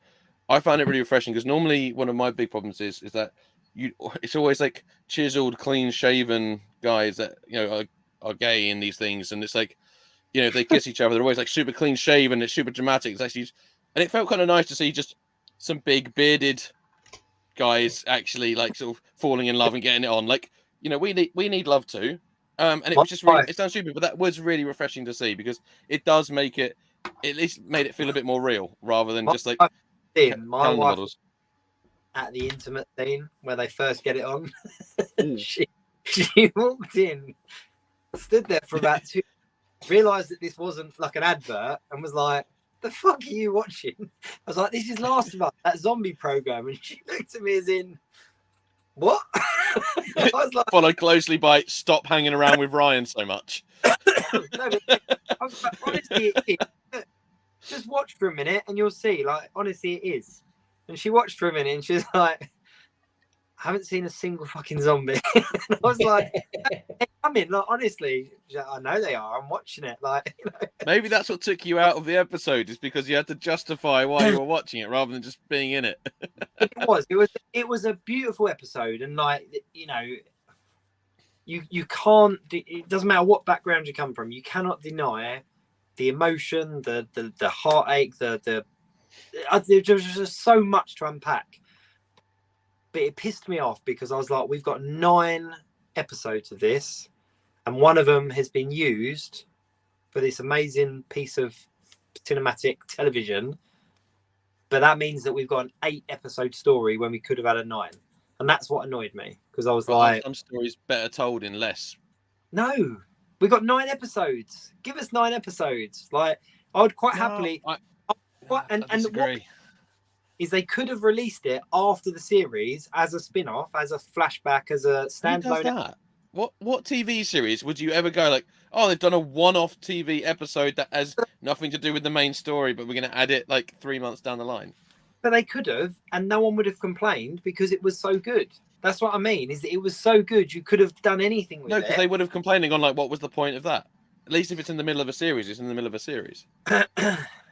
I find it really refreshing, because normally one of my big problems is that it's always like chiseled, clean shaven guys that are gay in these things, and it's like, if they kiss each other, they're always like super clean shaven. It's super dramatic. It's actually, and it felt kind of nice to see just some big bearded guys actually like sort of falling in love and getting it on. Like, we need love too. And it was just really, it sounds stupid, but that was really refreshing to see, because it does make it, at least made it feel a bit more real, rather than just like my wife models. At the intimate scene where they first get it on, she walked in, stood there for about 2, realised that this wasn't like an advert, and was like, the fuck are you watching? I was like, this is Last of Us, that zombie program. And she looked at me as in, what? I was like, followed closely by stop hanging around with Ryan so much. No, but I was like, honestly, it is. Just watch for a minute and you'll see. Like, honestly, it is. And she watched for a minute and she was like, I haven't seen a single fucking zombie. And I was like, hey, come in, like, honestly, I know they are. I'm watching it. Like, Maybe that's what took you out of the episode, is because you had to justify why you were watching it rather than just being in it. It was a beautiful episode, and like, you can't. It doesn't matter what background you come from. You cannot deny the emotion, the heartache, there's just so much to unpack. But it pissed me off because I was like, we've got 9 episodes of this, and one of them has been used for this amazing piece of cinematic television. But that means that we've got an 8-episode story when we could have had a 9. And that's what annoyed me, because I was like, some stories better told in less. No, we got 9 episodes. Give us 9 episodes. Like, I would quite happily. And what is, they could have released it after the series as a spin-off, as a flashback, as a standalone. What TV series would you ever go like, oh, they've done a one-off TV episode that has nothing to do with the main story, but we're going to add it like 3 months down the line? But they could have, and no one would have complained because it was so good. That's what I mean, is that it was so good, you could have done anything with it. No, because they would have complained and gone like, what was the point of that? At least if it's in the middle of a series, it's in the middle of a series.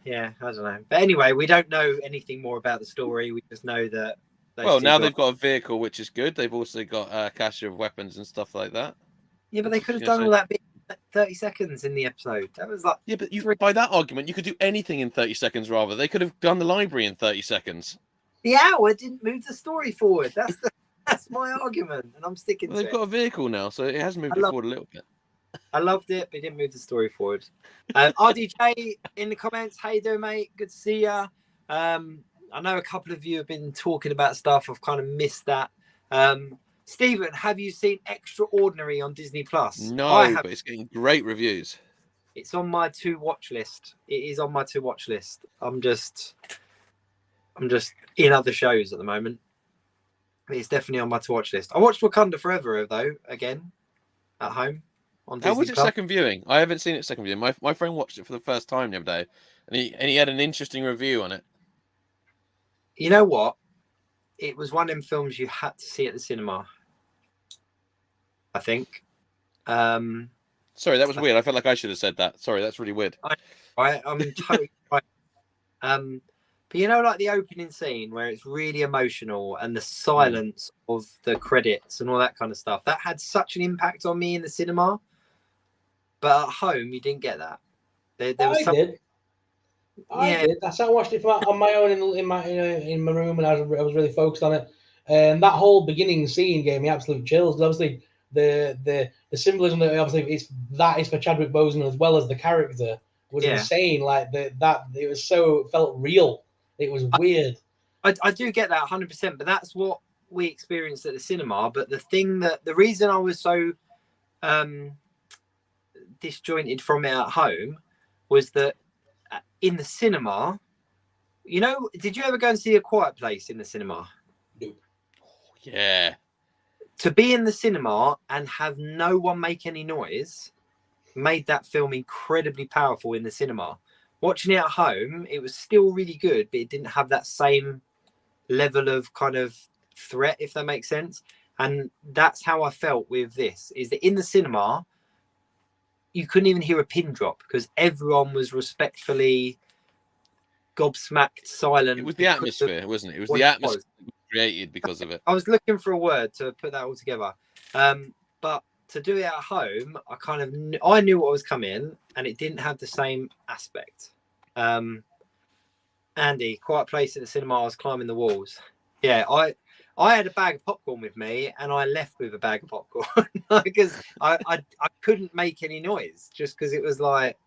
Yeah, I don't know. But anyway, we don't know anything more about the story. We just know that. Well, now they've got a vehicle, which is good. They've also got a cache of weapons and stuff like that. Yeah, but they could have done all that bit 30 seconds in the episode. That was like but by that argument, you could do anything in 30 seconds. Rather, they could have done the library in 30 seconds. The hour didn't move the story forward. That's my argument, and I'm sticking to it. They've got a vehicle now, so it has moved it forward a little bit. I loved it, but it didn't move the story forward. RDJ in the comments, how you doing, mate? Good to see you. I know a couple of you have been talking about stuff. I've kind of missed that. Stephen, have you seen Extraordinary on Disney Plus? No, but it's getting great reviews. It's on my to-watch list. It is on my to-watch list. I'm just in other shows at the moment. It's definitely on my to-watch list. I watched Wakanda Forever, though, again, at home on Disney. How was it second viewing? I haven't seen it second viewing. My friend watched it for the first time the other day, and he had an interesting review on it. You know what? It was one of them films you had to see at the cinema, I think. Sorry, that was weird. I felt like I should have said that. Sorry, that's really weird. I'm totally right. But you know, like the opening scene where it's really emotional and the silence of the credits and all that kind of stuff, that had such an impact on me in the cinema. But at home, you didn't get that. There was I did. I watched it on my own in my room, and I was really focused on it. And that whole beginning scene gave me absolute chills. Obviously, the symbolism that obviously is for Chadwick Boseman as well as the character was insane. Like that, it was it felt real. It was weird. I do get that 100%, but that's what we experienced at the cinema. But the reason I was so disjointed from it at home was that in the cinema, you know, did you ever go and see A Quiet Place in the cinema? Yeah. To be in the cinema and have no one make any noise made that film incredibly powerful in the cinema. Watching it at home, it was still really good, but it didn't have that same level of kind of threat, if that makes sense. And that's how I felt with this, is that in the cinema, you couldn't even hear a pin drop because everyone was respectfully gobsmacked, silent. It was the atmosphere, wasn't it? It was the atmosphere created because of it. I was looking for a word to put that all together. But to do it at home, I knew what was coming, and it didn't have the same aspect. Andy, Quiet Place at the cinema, I was climbing the walls. Yeah, I had a bag of popcorn with me, and I left with a bag of popcorn because I couldn't make any noise just because it was like,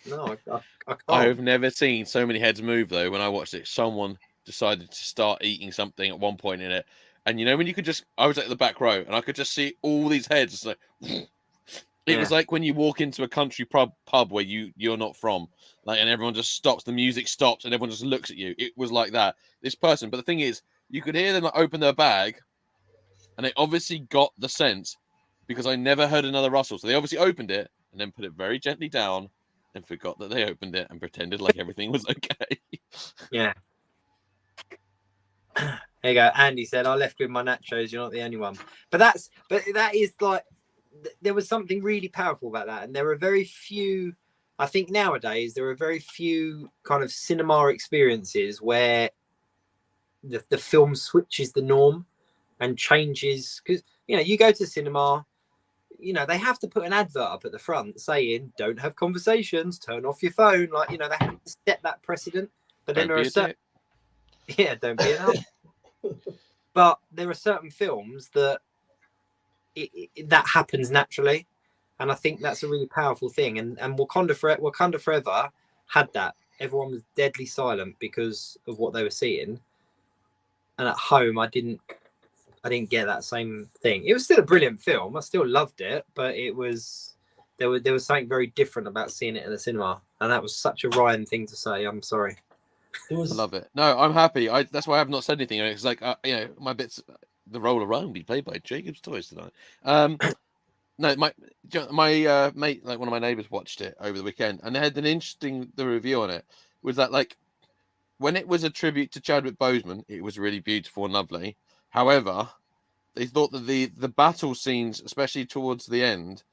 no, I can't. I've never seen so many heads move though. When I watched it, someone decided to start eating something at one point in it, and you know when you could I was at the back row and I could just see all these heads. It's like, it was like when you walk into a country pub where you're not from, like, and everyone just stops, the music stops, and everyone just looks at you. It was like that. This person, but the thing is, you could hear them like, open their bag, and they obviously got the sense because I never heard another rustle. So they obviously opened it and then put it very gently down and forgot that they opened it and pretended like everything was okay. Yeah. There you go. Andy said, I left with my nachos. You're not the only one. But that is like, there was something really powerful about that. And there are very few, I think nowadays, there are very few kind of cinema experiences where the film switches the norm and changes, because you know, you go to cinema, you know, they have to put an advert up at the front saying don't have conversations, turn off your phone, like, you know, they have to set that precedent. But then there are certain don't be an ass. But there are certain films that that happens naturally, and I think that's a really powerful thing. And Wakanda Forever had that. Everyone was deadly silent because of what they were seeing. And at home, I didn't get that same thing. It was still a brilliant film. I still loved it, but there was something very different about seeing it in the cinema, and that was such a Ryan thing to say. I'm sorry. I love it. No, I'm happy. That's why I have not said anything. It's like you know, my bits, the role around be played by Jacob's Toys tonight. No, my mate, like one of my neighbors, watched it over the weekend, and they had an interesting review on it. Was that like, when it was a tribute to Chadwick Boseman, it was really beautiful and lovely. However, they thought that the battle scenes, especially towards the end,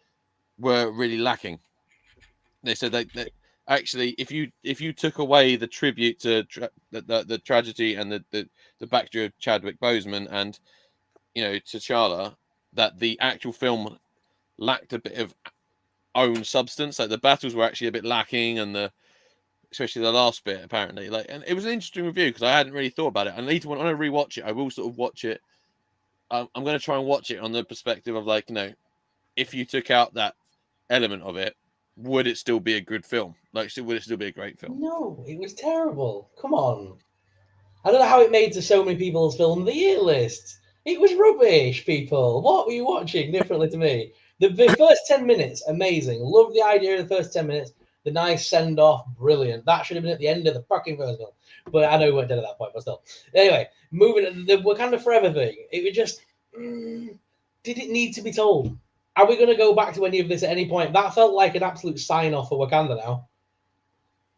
were really lacking. They said that actually, if you took away the tribute to the tragedy and the backstory of Chadwick Boseman and, you know, T'Challa, that the actual film lacked a bit of own substance. Like the battles were actually a bit lacking, and especially the last bit apparently. Like, and it was an interesting review because I hadn't really thought about it. I need to when I rewatch it, I will sort of watch it. I'm going to try and watch it on the perspective of like, if you took out that element of it, would it still be a good film? Like, would it still be a great film? No, it was terrible. Come on. I don't know how it made to so many people's film of the year list. It was rubbish, people. What were you watching differently to me? The first 10 minutes, amazing. Love the idea of the first 10 minutes. The nice send off, brilliant. That should have been at the end of the fucking first one. But I know we weren't dead at that point, but still. Anyway, moving to the Wakanda Forever thing. It was just, did it need to be told? Are we going to go back to any of this at any point? That felt like an absolute sign off for Wakanda now.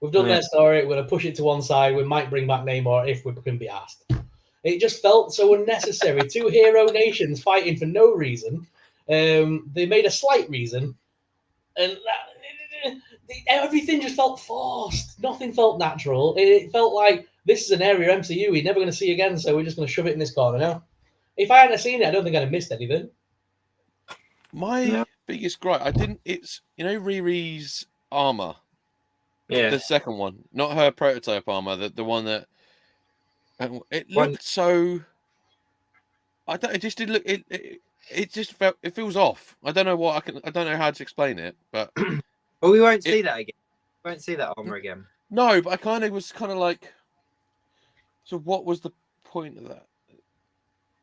We've done their story. We're going to push it to one side. We might bring back Namor if we can be asked. It just felt so unnecessary. Two hero nations fighting for no reason. They made a slight reason. And everything just felt forced. Nothing felt natural. It felt like this is an area MCU we're never going to see again, so we're just going to shove it in this corner now. If I hadn't seen it, I don't think I'd have missed anything. My biggest gripe, it's, Riri's armor. Yeah. The second one, not her prototype armor, the one that it looked so. It just did look. It just felt. It feels off. I don't know what I don't know how to explain it, but. Well, we won't see that again. We won't see that armor again. No, but I was kind of like. So what was the point of that?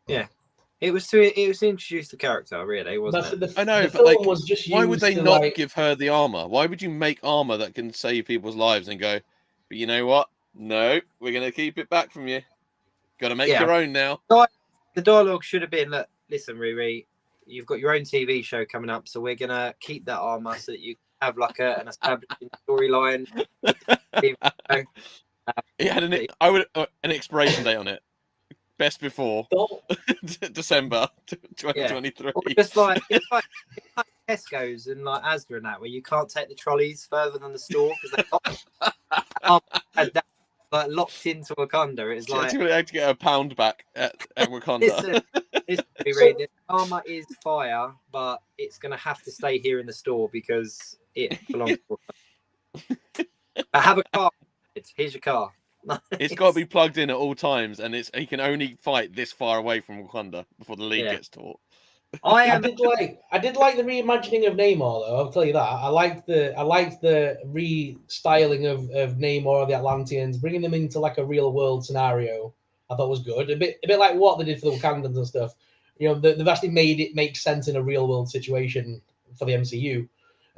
Yeah. It was to introduce the character, really, wasn't it? I know, but like, was just why would they not give her the armor? Why would you make armor that can save people's lives and go, but you know what? No, we're going to keep it back from you. Got to make your own now. The dialogue should have been, look, listen, Riri, you've got your own TV show coming up, so we're going to keep that armor so that you have like an establishing storyline. It had an expiration date on it. Best before December 2023. Yeah. It's like Tesco's and like Asda and that, where you can't take the trolleys further than the store because they like locked into Wakanda. It's like I had to get a pound back at Wakanda. The armor is fire, but it's going to have to stay here in the store because it belongs to Wakanda. I have a car. Here's your car. It's got to be plugged in at all times, and he can only fight this far away from Wakanda before the league gets taught. I did like the reimagining of Namor, though. I'll tell you that. I liked the restyling of Namor, the Atlanteans, bringing them into like a real world scenario. I thought was good. A bit like what they did for the Wakandans and stuff. They've actually made it make sense in a real world situation for the MCU.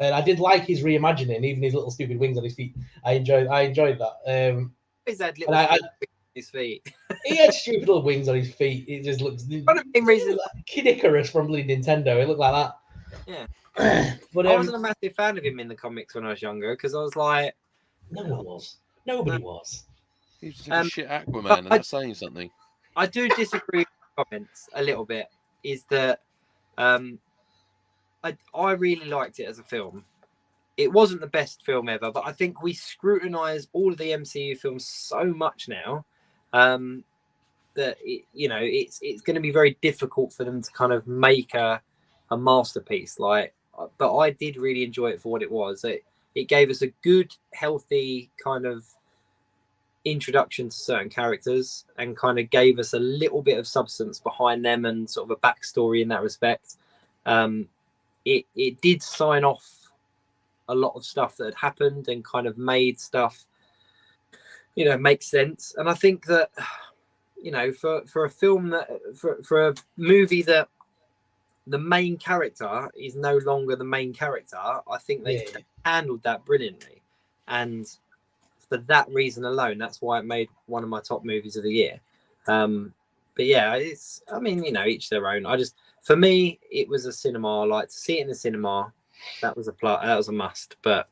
And I did like his reimagining, even his little stupid wings on his feet. I enjoyed that. He's had little on his feet. He had stupid little wings on his feet. It just looks one of the main reasons Kid Icarus from Nintendo. It looked like that. Yeah. But I wasn't a massive fan of him in the comics when I was younger because I was like, no one was. Nobody was. He was just a shit Aquaman, and that's saying something. I do disagree with the comments a little bit. Is that I really liked it as a film. It wasn't the best film ever, but I think we scrutinize all of the MCU films so much now that it's going to be very difficult for them to kind of make a masterpiece. But I did really enjoy it for what it was. It gave us a good, healthy kind of introduction to certain characters and kind of gave us a little bit of substance behind them and sort of a backstory in that respect. It did sign off a lot of stuff that had happened and kind of made stuff, make sense. And I think that, for a film that, for a movie that the main character is no longer the main character, I think they handled that brilliantly. And for that reason alone, that's why it made one of my top movies of the year. But yeah, each their own. For me, it was a cinema. I like to see it in the cinema. That was a must. But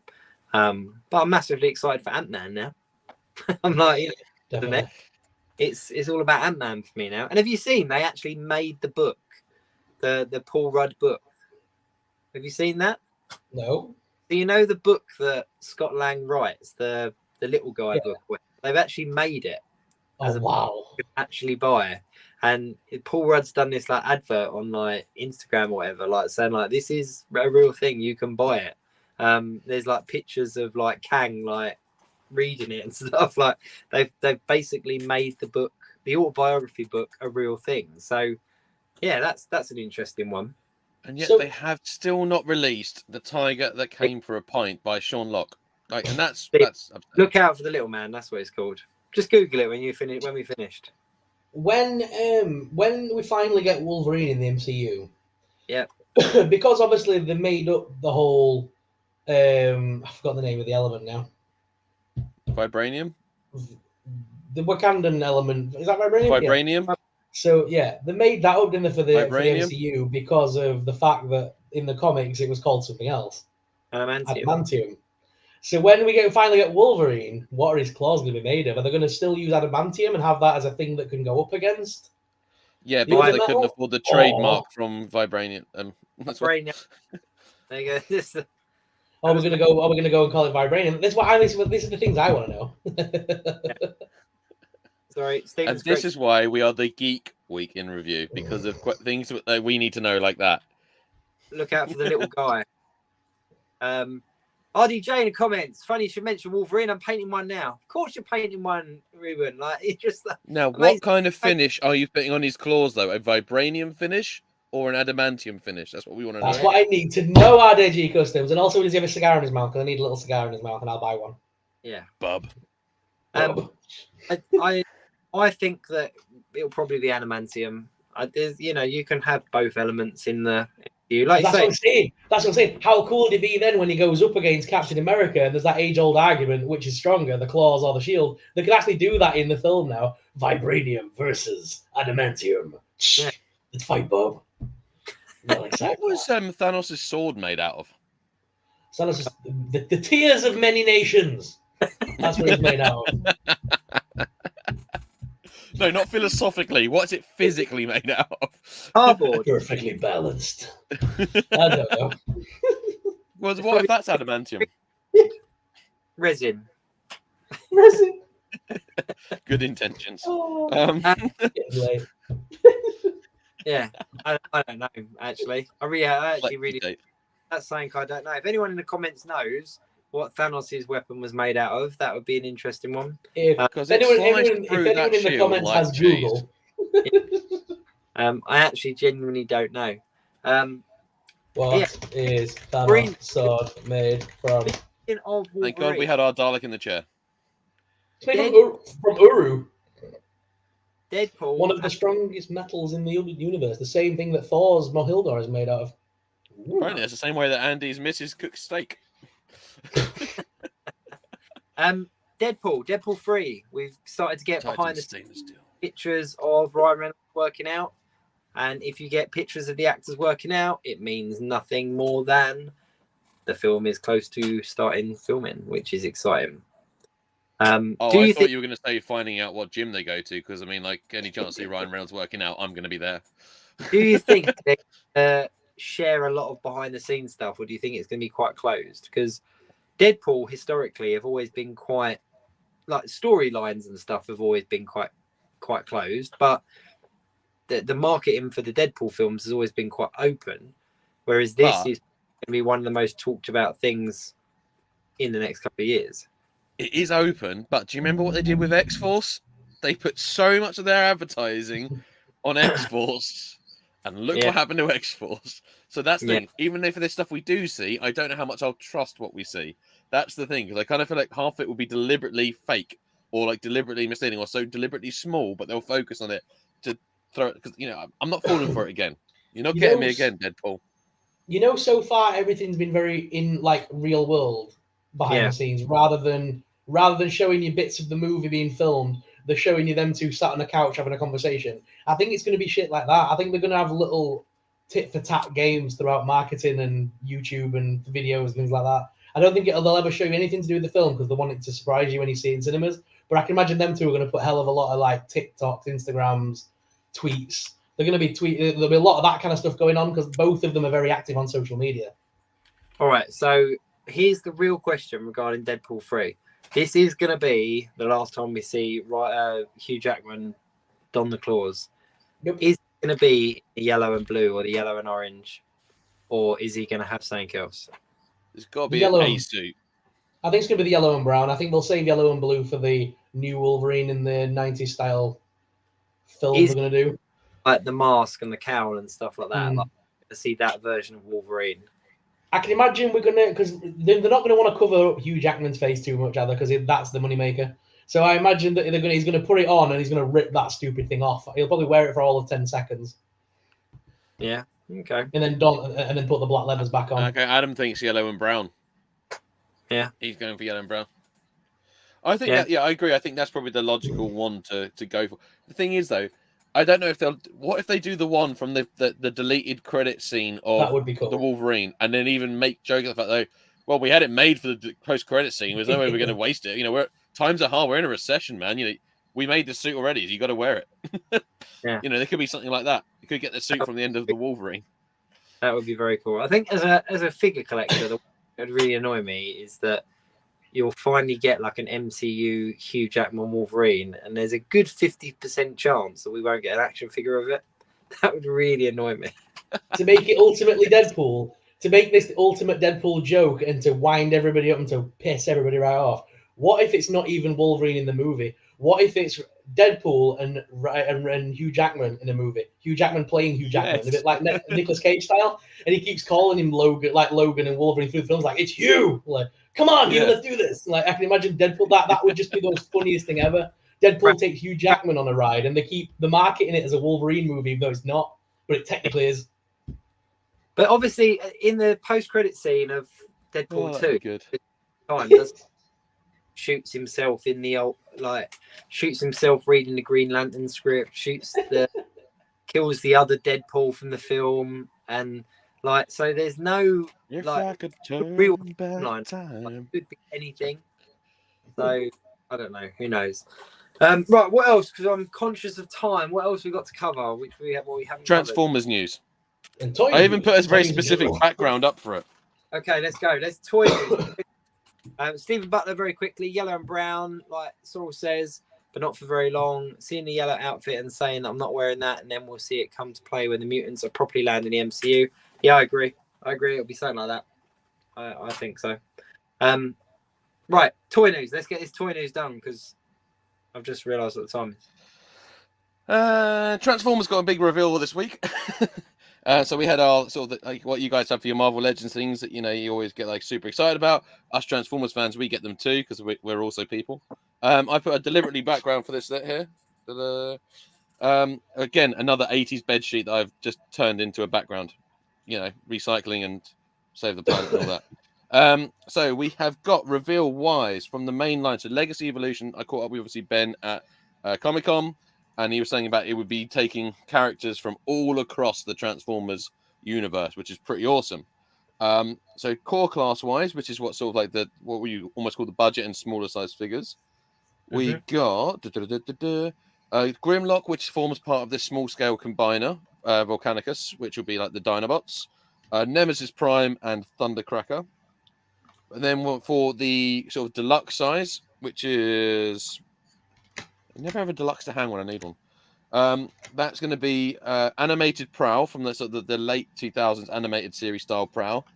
I'm massively excited for Ant-Man now. I'm like, it's all about Ant-Man for me now. And have you seen they actually made the book, the Paul Rudd book? Have you seen that? No. Do you know the book that Scott Lang writes, the little guy book? They've actually made it as a book you can actually buy. And Paul Rudd's done this like advert on like Instagram or whatever, like saying like this is a real thing, you can buy it. There's like pictures of like Kang like reading it and stuff. Like they've basically made the book, the autobiography book, a real thing. So yeah, that's an interesting one. And yet they have still not released The Tiger That Came for a Pint by Sean Locke. Like, and that's Look out for the little man. That's what it's called. Just Google it when we finished. When we finally get Wolverine in the MCU, yeah, because obviously they made up the whole. I forgot the name of the element now. Vibranium. The Wakandan element, is that vibranium? Vibranium. Yeah. So yeah, they made that up, didn't they, for the MCU because of the fact that in the comics it was called something else. Adamantium. So when we finally get Wolverine, what are his claws going to be made of? Are they going to still use adamantium and have that as a thing that can go up against? Yeah, because they couldn't afford the trademark from Vibranium. Vibranium. There you go. We're going to go and call it Vibranium. This is the things I want to know. Sorry, and this is why we are the Geek Week in Review, because of things that we need to know like that. Look out for the little guy. RDJ in the comments. Funny you should mention Wolverine. I'm painting one now. Of course, you're painting one, Ruben. Like it's just now. Amazing. What kind of finish are you putting on his claws, though? A vibranium finish or an adamantium finish? That's what we want to know. That's what I need to know, RDJ Customs. And also, does he have a cigar in his mouth? Because I need a little cigar in his mouth, and I'll buy one. Yeah, Bub. I think that it'll probably be adamantium. You can have both elements in the. Like that's what I'm saying. That's what I'm saying. How cool would it be then when he goes up against Captain America and there's that age-old argument, which is stronger, the claws or the shield? They could actually do that in the film now. Vibranium versus adamantium. Yeah. Let's fight, Bob. What was Thanos' sword made out of? Thanos' the tears of many nations. That's what it's made out of. No, not philosophically. What's it physically made out of? Cardboard. Perfectly balanced. I don't know. Well, what if that's adamantium? Resin. Good intentions. Yeah, I don't know, actually. I actually really... That's something I don't know. If anyone in the comments knows what Thanos' weapon was made out of, that would be an interesting one. Because anyone in the comments has Google. I actually genuinely don't know. What is Thanos' sword made from? Thank God we had our Dalek in the chair. It's made from Uru. Deadpool. One of the strongest metals in the universe. The same thing that Thor's Mohildar is made out of. Apparently, that's the same way that Andy's missus cooks steak. Deadpool 3. We've started to get behind the scenes pictures of Ryan Reynolds working out, and if you get pictures of the actors working out, it means nothing more than the film is close to starting filming, which is exciting. I thought you were going to say finding out what gym they go to, because I mean, like, any chance to see Ryan Reynolds working out, I'm going to be there. Do you think they share a lot of behind the scenes stuff, or do you think it's going to be quite closed? Because Deadpool historically have always been quite, like, storylines and stuff have always been quite closed, but the marketing for the Deadpool films has always been quite open, whereas this is going to be one of the most talked about things in the next couple of years. It is open, but do you remember what they did with X-Force? They put so much of their advertising on X-Force, and look what happened to X-Force. So that's the thing. Even if there's stuff we do see, I don't know how much I'll trust what we see. That's the thing, because I kind of feel like half of it will be deliberately fake, or like deliberately misleading, or so deliberately small, but they'll focus on it to throw it. Because I'm not falling for it again. You're not getting me again, Deadpool. So far everything's been very in like real world behind the scenes, rather than showing you bits of the movie being filmed. They're showing you them two sat on a couch having a conversation. I think it's going to be shit like that. I think they're going to have little tit-for-tat games throughout marketing and YouTube and videos and things like that. I don't think they'll ever show you anything to do with the film because they want it to surprise you when you see it in cinemas. But I can imagine them two are going to put hell of a lot of like TikToks, Instagrams, tweets. They're going to be There'll be a lot of that kind of stuff going on because both of them are very active on social media. All right, so here's the real question regarding Deadpool 3. This is going to be the last time we see Hugh Jackman don the claws. Yep. Is it going to be the yellow and blue or the yellow and orange? Or is he going to have something else? There's got to The be yellow- a suit. I think it's going to be the yellow and brown. I think they'll save yellow and blue for the new Wolverine in the 90s style film they're going to do. Like the mask and the cowl and stuff like that. Mm. Like, to see that version of Wolverine. I can imagine we're going to, because they're not going to want to cover up Hugh Jackman's face too much, either, because that's the moneymaker. So I imagine that he's going to put it on and he's going to rip that stupid thing off. He'll probably wear it for all of 10 seconds. Yeah. Okay. And then put the black leathers back on. Okay, Adam thinks yellow and brown. Yeah. He's going for yellow and brown. I think I agree. I think that's probably the logical one to go for. The thing is, though, I don't know if what if they do the one from the deleted credit scene of that would be cool. The Wolverine, and then even make joke of the fact, though, well, we had it made for the post-credit scene. There's no way we're going to waste it. You know, times are hard. We're in a recession, man. You know, we made the suit already. So you got to wear it. Yeah. You know, there could be something like that. You could get the suit from the end of the Wolverine. That would be very cool. I think as a figure collector, that would really annoy me is that you'll finally get like an MCU Hugh Jackman Wolverine, and there's a good 50% chance that we won't get an action figure of it. That would really annoy me. To make it ultimately Deadpool, to make this the ultimate Deadpool joke and to wind everybody up and to piss everybody right off. What if it's not even Wolverine in the movie? What if it's Deadpool and Hugh Jackman in a movie? Hugh Jackman playing Hugh Jackman, Yes. a bit like Nicolas Cage style, and he keeps calling him Logan and Wolverine through the films, like, it's Hugh! Like, come on, Hugh, let's do this. Like, I can imagine Deadpool, that would just be the funniest thing ever. Deadpool takes Hugh Jackman on a ride, and they keep the marketing it as a Wolverine movie, even though it's not, but it technically is. But obviously, in the post-credit scene of Deadpool 2, good. Shoots himself in the old, shoots himself reading the Green Lantern script, kills the other Deadpool from the film, and so there's no If I could turn real back time. time. Could be anything. So I don't know. Who knows? Right. What else? Because I'm conscious of time. What else we got to cover? Which we haven't. Transformers news. And toy I even news. put a very Toys in specific general. background up for it. Okay, let's go. Let's toy news. Stephen Butler, very quickly, yellow and brown, like Sorrell says, but not for very long. Seeing the yellow outfit and saying that I'm not wearing that, and then we'll see it come to play when the mutants are properly land in the MCU. Yeah, I agree. It'll be something like that. I think so. Right, toy news. Let's get this toy news done because I've just realised what the time is. Transformers got a big reveal this week. So we had our sort of what you guys have for your Marvel Legends things that you always get super excited about. Us Transformers fans, we get them too because we're also people. I put a deliberately background for this here. Again, another 80s bed sheet that I've just turned into a background. Recycling and save the planet and all that. So we have got reveal wise from the main line. So Legacy Evolution. I caught up with obviously Ben at Comic-Con. And he was saying about it would be taking characters from all across the Transformers universe, which is pretty awesome. So core class wise, which is what sort of like what we almost call the budget and smaller size figures. We got Grimlock, which forms part of this small scale combiner, Volcanicus, which will be like the Dinobots, Nemesis Prime and Thundercracker. And then for the sort of deluxe size, which is I never have a deluxe to hang when I need one. That's going to be animated Prowl from the late 2000s animated series style Prowl.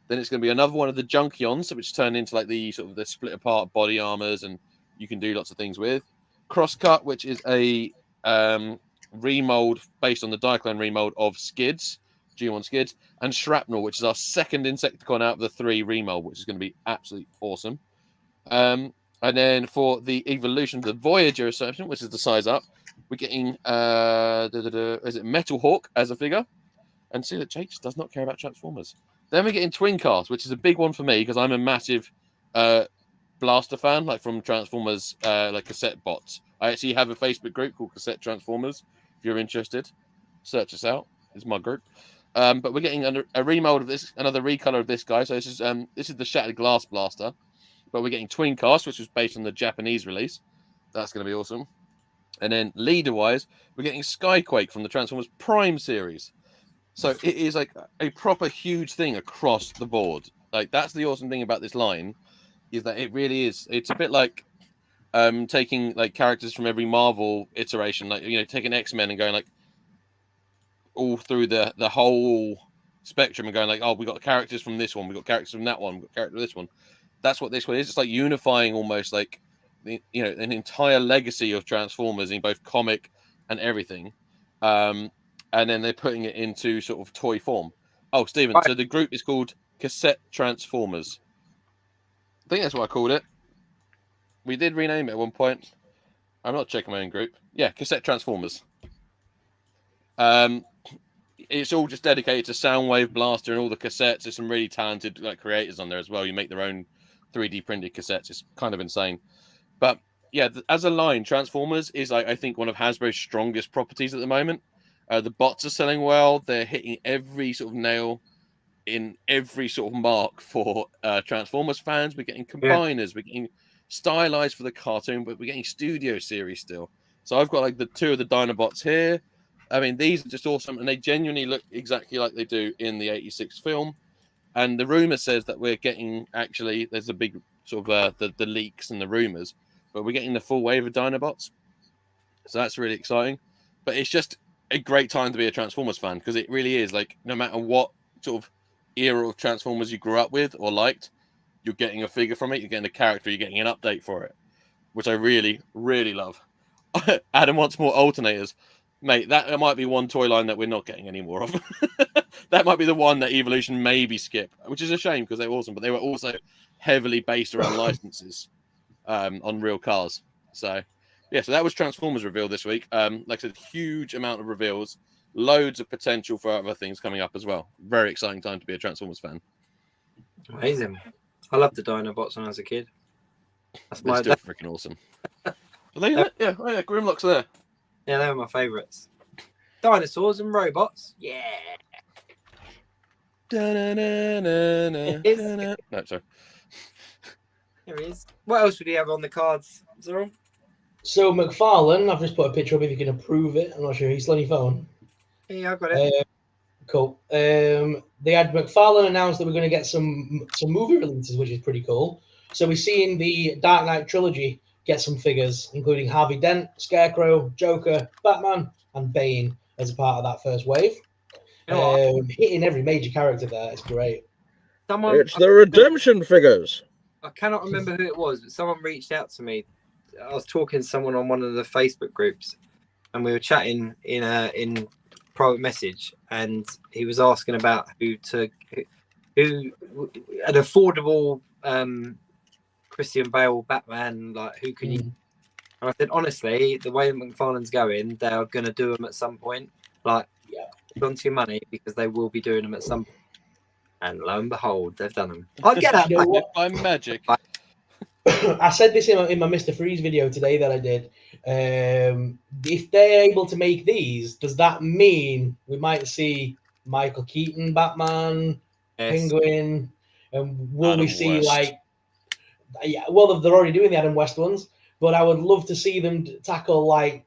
Then it's going to be another one of the Junkions, which turn into like the sort of the split apart body armors, and you can do lots of things with. Crosscut, which is a remold based on the Diaclone remold of Skids, G1 Skids, and Shrapnel, which is our second Insecticon out of the 3 remold, which is going to be absolutely awesome. And then for the evolution of the Voyager Assertion, which is the size up, we're getting is it Metal Hawk as a figure? And see that Jake does not care about Transformers. Then we're getting Twin Cast, which is a big one for me because I'm a massive Blaster fan, like from Transformers, like cassette bots. I actually have a Facebook group called Cassette Transformers. If you're interested, search us out. It's my group. But we're getting a remold of this, another recolor of this guy. So this is the Shattered Glass Blaster. But we're getting Twin Cast, which was based on the Japanese release. That's going to be awesome. And then leader-wise, we're getting Skyquake from the Transformers Prime series. So it is like a proper huge thing across the board. Like that's the awesome thing about this line, is that it really is. It's a bit like taking like characters from every Marvel iteration, like taking X-Men and going like all through the whole spectrum and going like, oh, we got characters from this one, we got characters from that one, we got characters from this one. That's what this one is. It's like unifying almost like an entire legacy of Transformers in both comic and everything, and then they're putting it into sort of toy form. Oh, Stephen, so the group is called Cassette Transformers. I think that's what I called it. We did rename it at one point. I'm not checking my own group. Yeah, Cassette Transformers. It's all just dedicated to Soundwave Blaster and all the cassettes. There's some really talented creators on there as well. You make their own 3D printed cassettes. It's kind of insane. But yeah, as a line, Transformers is I think one of Hasbro's strongest properties at the moment. The bots are selling well. They're hitting every sort of nail in every sort of mark for Transformers fans. We're getting combiners. We're getting stylized for the cartoon, but we're getting studio series still. So I've got like the 2 of the Dinobots here. I mean, these are just awesome, and they genuinely look exactly like they do in the '86 film. And the rumor says that we're getting, actually, there's a big sort of the leaks and the rumors, but we're getting the full wave of Dinobots. So that's really exciting. But it's just a great time to be a Transformers fan, because it really is like, no matter what sort of era of Transformers you grew up with or liked, you're getting a figure from it, you're getting a character, you're getting an update for it, which I really, really love. Adam wants more alternators. Mate, that might be one toy line that we're not getting any more of. That might be the one that Evolution maybe skip, which is a shame because they're awesome, but they were also heavily based around licenses on real cars. So, yeah, so that was Transformers reveal this week. Like I said, huge amount of reveals, loads of potential for other things coming up as well. Very exciting time to be a Transformers fan. Amazing. I loved the Dinobots when I was a kid. They're still freaking awesome. Are they in it? Yeah, oh yeah, Grimlock's there. Yeah, they were my favourites. Dinosaurs and robots. Yeah. No, sorry. Here he is. What else would you have on the cards, Zorro? So McFarlane, I've just put a picture up if you can approve it. I'm not sure. Are you still on your phone? Yeah, I've got it. Cool. They had McFarlane announced that we're going to get some movie releases, which is pretty cool. So we're seeing the Dark Knight trilogy get some figures, including Harvey Dent, Scarecrow, Joker, Batman, and Bane as a part of that first wave. Hitting every major character there. It's great. It's the redemption figures. I cannot remember who it was, but someone reached out to me. I was talking to someone on one of the Facebook groups, and we were chatting in private message, and he was asking about who an affordable Christian Bale Batman, like who can you? And I said honestly, the way that McFarlane's going, they are going to do them at some point. Like, hold on to your money because they will be doing them at some point. And lo and behold, they've done them. I'll get that by magic. I said this in my Mr. Freeze video today that I did. If they're able to make these, does that mean we might see Michael Keaton Batman, Penguin, and will Adam we see West. like? Yeah, well, they're already doing the Adam West ones, but I would love to see them tackle like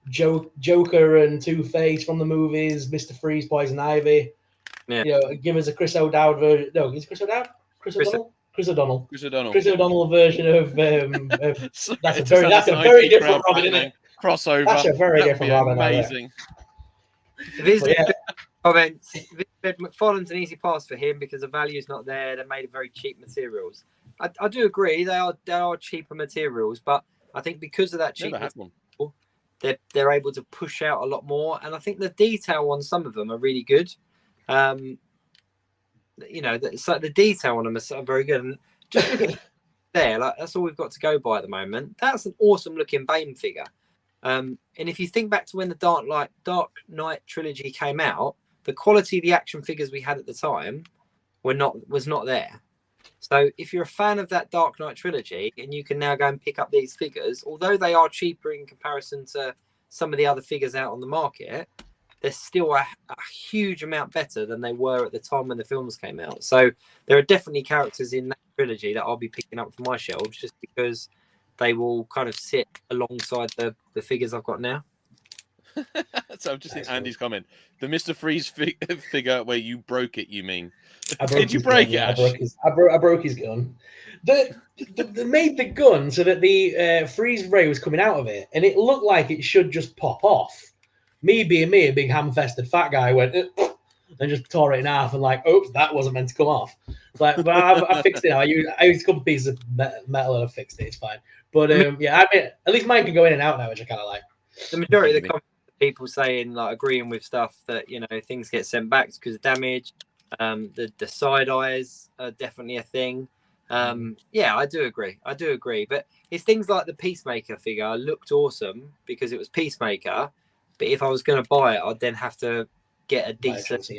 Joker and Two-Face from the movies, Mr. Freeze, Poison Ivy. Yeah. Give us a Chris O'Dowd version. No, is it Chris O'Dowd? Chris O'Donnell. Chris O'Donnell version of. That's a very different Robin, isn't it? Crossover. That's a very different Robin. Amazing. Comments. McFarlane's an easy pass for him because the value is not there. They're made of very cheap materials. I do agree they are cheaper materials, but I think because of that cheap material, they're able to push out a lot more. And I think the detail on some of them are really good. It's like the detail on them are very good. And just there, like that's all we've got to go by at the moment. That's an awesome looking Bane figure. And if you think back to when the Dark Knight trilogy came out, the quality of the action figures we had at the time was not there. So if you're a fan of that Dark Knight trilogy and you can now go and pick up these figures, although they are cheaper in comparison to some of the other figures out on the market, they're still a huge amount better than they were at the time when the films came out. So there are definitely characters in that trilogy that I'll be picking up for my shelves just because they will kind of sit alongside the figures I've got now. So I've just seen Andy's comment. The Mr. Freeze figure where you broke it, you mean? Did you break it, Ash? I broke his gun. They made the gun so that the freeze ray was coming out of it, and it looked like it should just pop off. Me being me, a big ham-fested fat guy, went, and just tore it in half and like, oops, that wasn't meant to come off. It's like, but I fixed it now. I used a couple pieces of metal and I fixed it. It's fine. But yeah, I mean, at least mine can go in and out now, which I kind of like. The majority of the people saying, like, agreeing with stuff that, you know, things get sent back because of damage. The side eyes are definitely a thing. Yeah, I do agree. But it's things like the Peacemaker figure looked awesome because it was Peacemaker. But if I was going to buy it, I'd then have to get a decent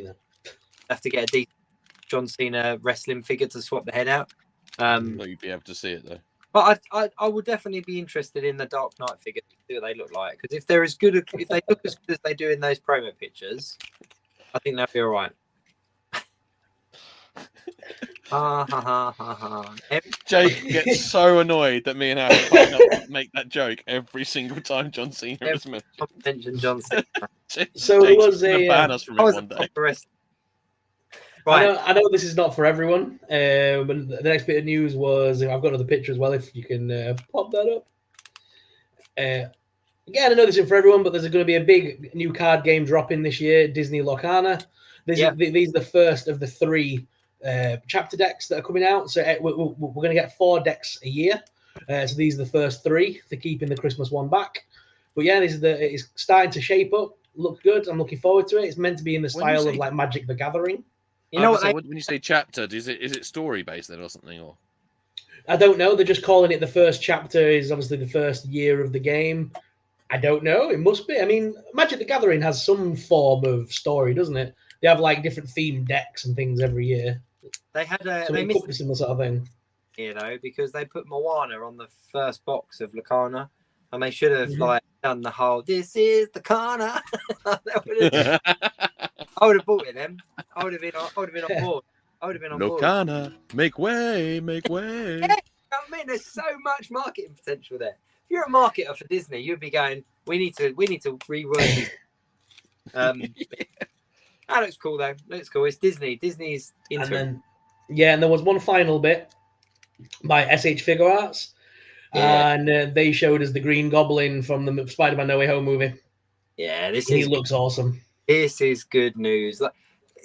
John Cena wrestling figure to swap the head out. Well, you'd be able to see it though. But I would definitely be interested in the Dark Knight figure to see what they look like, because if they look as good as they do in those promo pictures, I think that'd be all right. Jake gets so annoyed that me and Harry can't make that joke every single time John Cena is mentioned. John Cena. So it was ban us from it one day. Right. I know this is not for everyone. But the next bit of news was, I've got another picture as well, if you can pop that up. Again, I know this isn't for everyone, but there's going to be a big new card game dropping this year, Disney Locana. These are the first of the 3 chapter decks that are coming out. So we're going to get 4 decks a year. So these are the first 3 for keeping the Christmas one back. But yeah, it's starting to shape up. Look good. I'm looking forward to it. It's meant to be in the style of like Magic the Gathering. You know when you say chapter, is it story based then or something? Or I don't know. They're just calling it the first chapter. Is obviously the first year of the game. I don't know. It must be. I mean, Magic the Gathering has some form of story, doesn't it? They have like different themed decks and things every year. They had they missed a similar sort of thing. You know, because they put Moana on the first box of Locana, and they should have like done the whole "This is the Kana." I would have bought it then. I would have been on board. Locana, make way, make way. Yeah, I mean, there's so much marketing potential there. If you're a marketer for Disney, you'd be going, we need to rework these. That looks cool though. Looks cool. It's Disney. Disney's into it. And there was one final bit by SH Figure Arts, and they showed us the Green Goblin from the Spider-Man No Way Home movie. Yeah, he looks awesome. This is good news. Like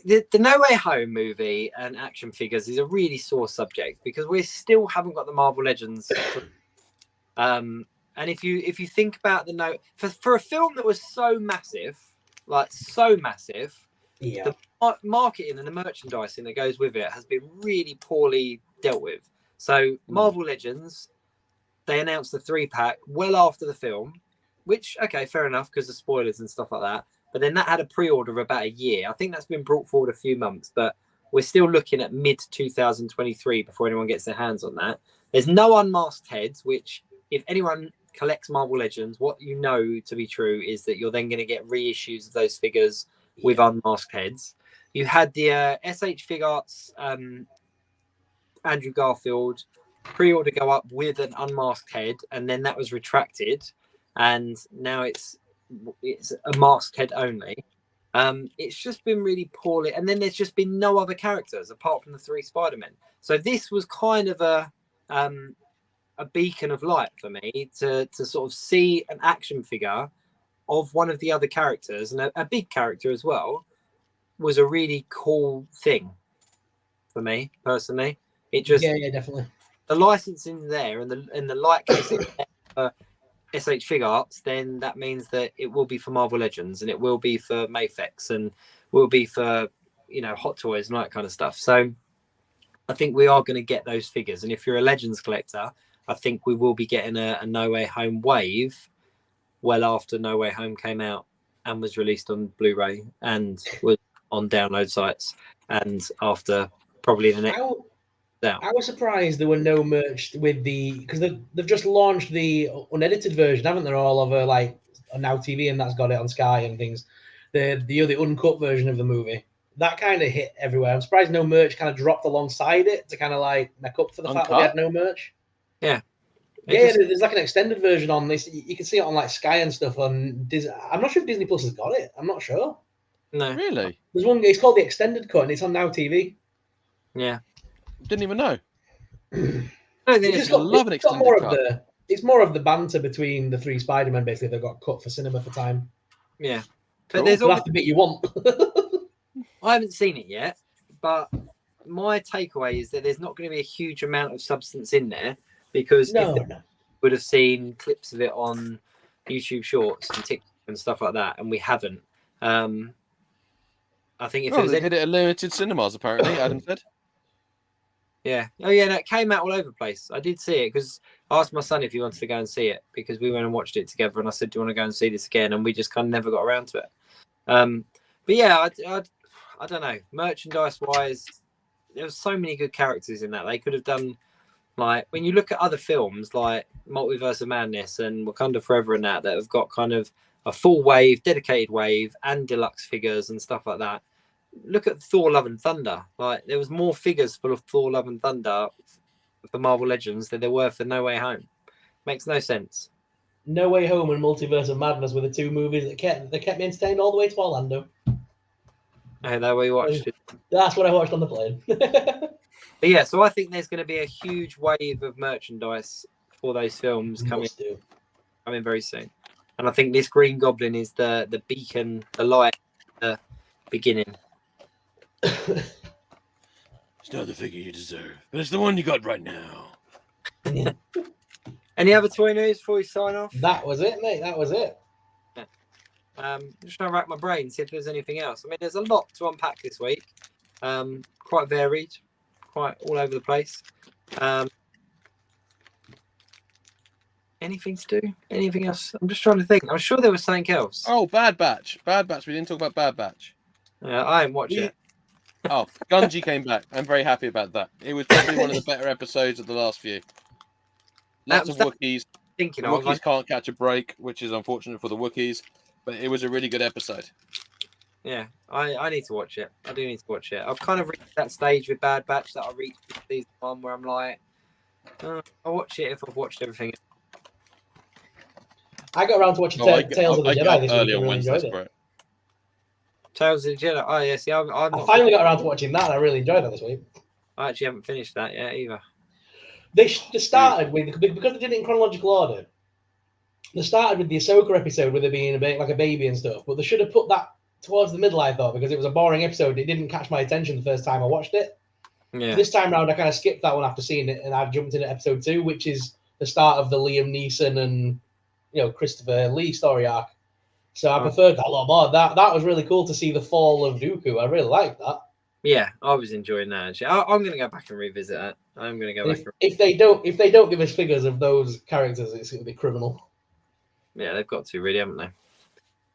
the No Way Home movie and action figures is a really sore subject because we still haven't got the Marvel Legends. And if you think about for a film that was so massive, the marketing and the merchandising that goes with it has been really poorly dealt with. So Marvel Legends, they announced the 3-pack well after the film, which, okay, fair enough, because of spoilers and stuff like that. But then that had a pre-order of about a year. I think that's been brought forward a few months, but we're still looking at mid-2023 before anyone gets their hands on that. There's no unmasked heads, which if anyone collects Marvel Legends, what you know to be true is that you're then going to get reissues of those figures with unmasked heads. You had the SH Fig Arts Andrew Garfield pre-order go up with an unmasked head, and then that was retracted, and now it's a masked head only. It's just been really poorly, and then there's just been no other characters apart from the 3 Spider-Men. So this was kind of a beacon of light for me to sort of see an action figure of one of the other characters, and a big character as well, was a really cool thing for me personally. It just definitely the licensing there and the light for SH Fig Arts, then that means that it will be for Marvel Legends and it will be for Mafex and will be for Hot Toys and that kind of stuff. So I think we are going to get those figures, and if you're a Legends collector, I think we will be getting a No Way Home wave well after No Way Home came out and was released on Blu-ray and was on download sites, and after probably the next. I was surprised there were no merch with because they've just launched the unedited version, haven't they? All over like on Now TV, and that's got it on Sky and things. The uncut version of the movie that kind of hit everywhere. I'm surprised no merch kind of dropped alongside it to kind of like make up for the fact that we had no merch. Yeah. There's like an extended version on this. You can see it on like Sky and stuff on Disney. I'm not sure if Disney Plus has got it. I'm not sure. No. Really? There's one. It's called the extended cut, and it's on Now TV. Yeah. Didn't even know. It's more of the banter between the 3 Spider-Men. Basically, they got cut for cinema for time. Yeah, but there's always the bit you want. I haven't seen it yet, but my takeaway is that there's not going to be a huge amount of substance in there because if they would have seen clips of it on YouTube Shorts and TikTok and stuff like that, and we haven't. I think if they did it at limited cinemas, apparently. Adam said. Yeah. Oh, yeah. No, it came out all over the place. I did see it because I asked my son if he wanted to go and see it because we went and watched it together, and I said, "Do you want to go and see this again?" And we just kind of never got around to it. But yeah, I don't know. Merchandise wise, there was so many good characters in that. They could have done like when you look at other films like Multiverse of Madness and Wakanda Forever and that have got kind of a full wave, dedicated wave, and deluxe figures and stuff like that. Look at Thor: Love and Thunder. Like there was more figures full of Thor: Love and Thunder for Marvel Legends than there were for No Way Home. Makes no sense. No Way Home and Multiverse of Madness were the two movies that kept me entertained all the way to Orlando. And that way you watched it. That's what I watched on the plane. But yeah, so I think there's going to be a huge wave of merchandise for those films coming very soon. And I think this Green Goblin is the beacon, the light, the beginning. It's not the figure you deserve, but it's the one you got right now. Yeah. Any other toy news before we sign off? That was it, mate. That was it. Just trying to rack my brain, see if there's anything else. I mean, there's a lot to unpack this week. Quite varied, quite all over the place. Anything to do? Anything else? I'm just trying to think. I'm sure there was something else. Oh, Bad Batch. Bad Batch. We didn't talk about Bad Batch. I didn't watch it. Oh, Gunji came back. I'm very happy about that. It was probably one of the better episodes of the last few. Lots of Wookiees. Wookiees can't catch a break, which is unfortunate for the Wookiees, but it was a really good episode. Yeah, I need to watch it. I do need to watch it. I've kind of reached that stage with Bad Batch that I reached with season 1 where I'm like, I'll watch it if I've watched everything. I got around to watching Tales of the Jedi this week and really enjoyed it. Tales of the Jedi. Oh, yeah, see, I finally got around to watching that and I really enjoyed that this week. I actually haven't finished that yet either. They started with, because they did it in chronological order, they started with the Ahsoka episode with her being like a baby and stuff, but they should have put that towards the middle, I thought, because it was a boring episode. It didn't catch my attention the first time I watched it. Yeah. This time round, I kind of skipped that one after seeing it, and I've jumped in at episode 2, which is the start of the Liam Neeson and Christopher Lee story arc. So I preferred that a lot more. That was really cool to see the fall of Dooku. I really liked that. Yeah, I was enjoying that. Actually, I'm going to go back and revisit that. I'm going to go back. If they don't give us figures of those characters, it's going to be criminal. Yeah, they've got to, really, haven't they?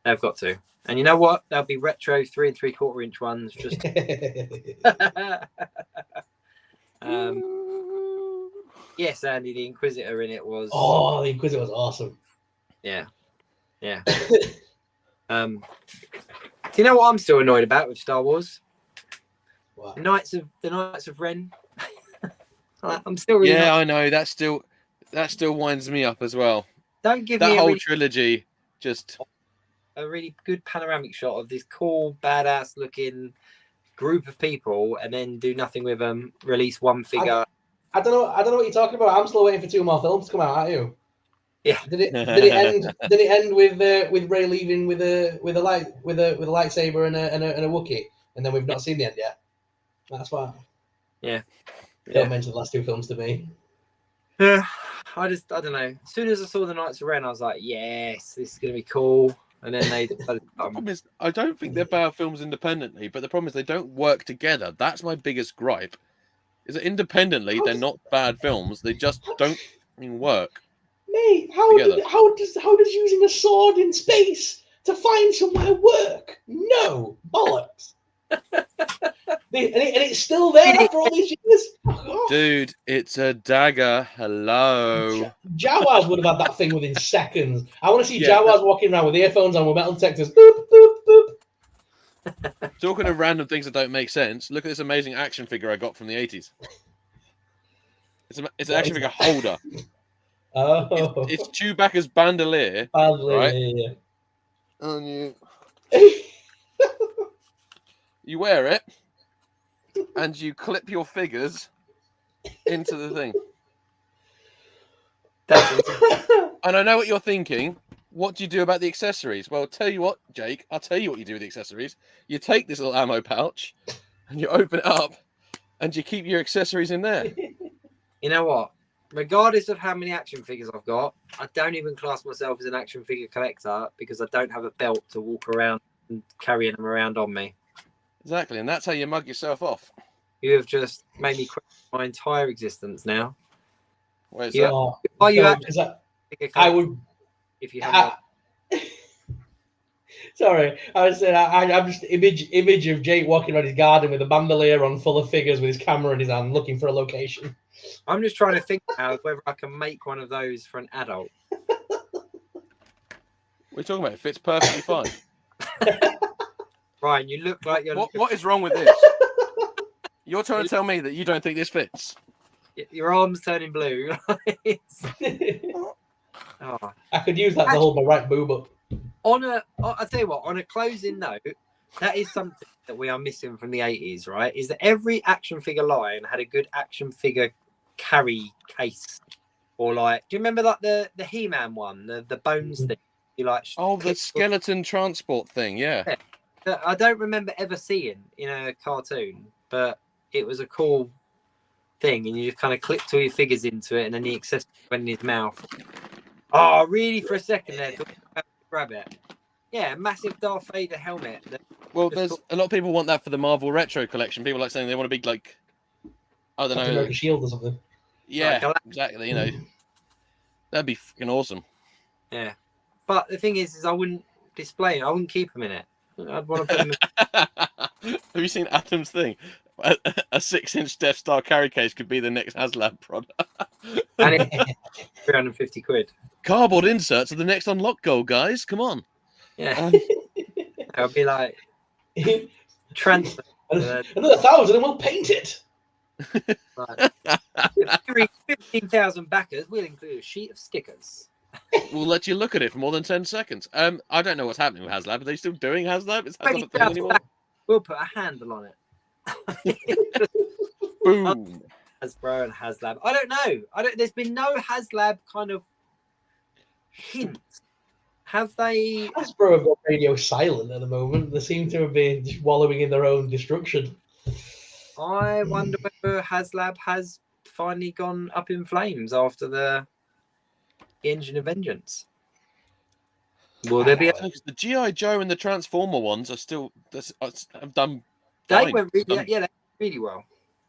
They've got to. And you know what? There'll be retro 3 3/4 inch ones. Just. Yes, Andy, the Inquisitor in it was. Oh, the Inquisitor was awesome. Yeah. Do you know what I'm still annoyed about with Star Wars? What? The Knights of Ren. I'm still really. Yeah, I know. That still winds me up as well. Don't give that me whole trilogy. Just a really good panoramic shot of this cool, badass looking group of people, and then do nothing with them. Release one figure. I don't know what you're talking about. I'm still waiting for 2 more films to come out, aren't you? Yeah. Did it end with Rey leaving with a lightsaber and a Wookiee, and then we've not seen the end yet? That's why. Yeah. Don't mention the last 2 films to me. Yeah. I don't know. As soon as I saw the Knights of Ren, I was like, yes, this is gonna be cool. And then they. The problem is, I don't think they're bad films independently, but the problem is they don't work together. That's my biggest gripe. Is that independently they're not bad films? They just don't work. Mate, how does using a sword in space to find somewhere work? No, bollocks. And it's still there after all these years. Oh, dude, it's a dagger. Hello. Jawas would have had that thing within seconds. I want to see Jawas walking around with earphones on with metal detectors. Boop, boop, boop. Talking of random things that don't make sense, look at this amazing action figure I got from the 80s. It's an action figure holder. Oh, it's Chewbacca's bandolier. Right? Yeah. And you wear it, and you clip your figures into the thing. And I know what you're thinking. what do you do about the accessories? Well, tell you what, Jake, I'll tell you what you do with the accessories. You take this little ammo pouch and you open it up and you keep your accessories in there. You know what? Regardless of how many action figures I've got, I don't even class myself as an action figure collector because I don't have a belt to walk around and carrying them around on me. Exactly, and that's how you mug yourself off. You have just made me question my entire existence now. Where's you, that? Are you actually I would if you had Sorry, I was saying I'm just image of Jake walking around his garden with a bandolier on full of figures with his camera in his hand looking for a location. I'm just trying to think now whether I can make one of those for an adult. What are you talking about? It fits perfectly fine. Ryan, you look like you're... What is wrong with this? You're trying to tell me that you don't think this fits? Your arm's turning blue. Oh. I could use that to hold my right boob up. I'll tell you what, on a closing note, that is something that we are missing from the 80s, right? Is that every action figure line had a good action figure carry case. Or like, do you remember like the He-Man one, the bones thing? You like the skeleton transport thing, yeah. I don't remember ever seeing in a cartoon, but it was a cool thing, and you just kind of clipped all your figures into it, and then the accessory went in his mouth. Oh, really? For a second there, grab it. Yeah, massive Darth Vader helmet. Well, there's a lot of people want that for the Marvel Retro collection. People like saying they want to be like, I don't know, like a shield or something. Yeah, like exactly. You know, that'd be fucking awesome. Yeah, but the thing is I wouldn't display it. I wouldn't keep them in it. I'd want to put them in... Have you seen Adam's thing? A 6-inch Death Star carry case could be the next HasLab product. And it's 350 quid. Cardboard inserts are the next unlock goal, guys. Come on. Yeah. I'll be like, transfer. Another 1,000 and we'll paint it. Right. 15,000 backers, we'll include a sheet of stickers. We'll let you look at it for more than 10 seconds. I don't know what's happening with HasLab. Are they still doing HasLab? Is HasLab a thing anymore? We'll put a handle on it. Boom. Hasbro and HasLab. I don't know. There's been no HasLab kind of hint. Have they? Hasbro have got radio silent at the moment. They seem to have been just wallowing in their own destruction. I wonder whether HasLab has finally gone up in flames after the Engine of Vengeance. Will there be? The G.I. Joe and the Transformer ones are still have done. They went really well.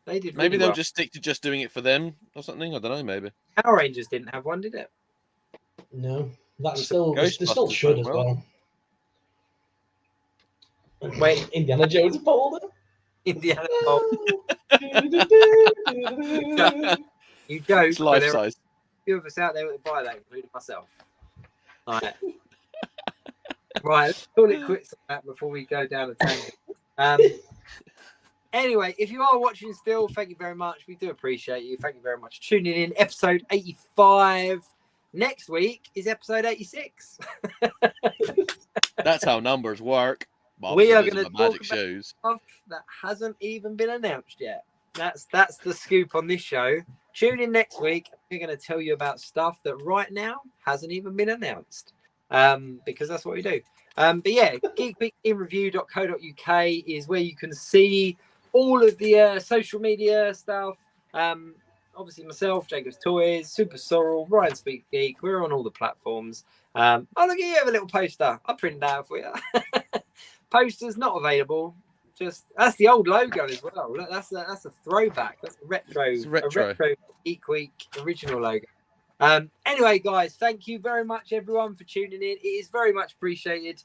They did. Maybe really they'll well. just stick to just doing it for them or something. I don't know. Maybe Power Rangers didn't have one, did it? No, that's still they still should as well. Wait, Indiana Jones folder. Indiana You joke. It's life size. A few of us out there would buy that, including myself. Right. Right, let's call it quits on that before we go down a tangent. Anyway, if you are watching still, thank you very much. We do appreciate you. Thank you very much for tuning in. Episode 85. Next week is episode 86. That's how numbers work. We are going to talk about stuff that hasn't even been announced yet. That's the scoop on this show. Tune in next week. We're going to tell you about stuff that right now hasn't even been announced. Because that's what we do. But yeah, geekweekinreview.co.uk is where you can see all of the social media stuff. Obviously myself, Jacob's Toys, SuperSorrell, Ryan Speaks Geek. We're on all the platforms. Oh, look at you have a little poster. I'll print that out for you. Posters not available. That's the old logo as well. Look, that's a throwback. That's a retro Geek Week original logo. Anyway, guys, thank you very much, everyone, for tuning in. It is very much appreciated.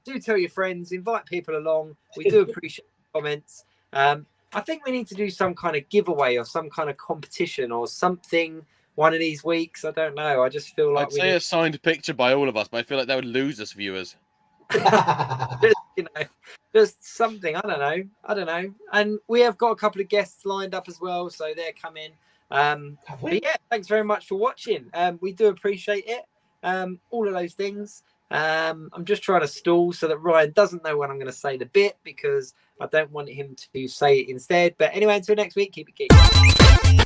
Do tell your friends, invite people along. We do appreciate comments. I think we need to do some kind of giveaway or some kind of competition or something one of these weeks. I don't know. I just feel like I'd say a signed picture by all of us, but I feel like that would lose us viewers. Just something. I don't know. And we have got a couple of guests lined up as well, so they're coming. But yeah, thanks very much for watching. We do appreciate it. All of those things. I'm just trying to stall so that Ryan doesn't know when I'm going to say the bit because I don't want him to say it instead. But anyway, until next week, keep it geeky.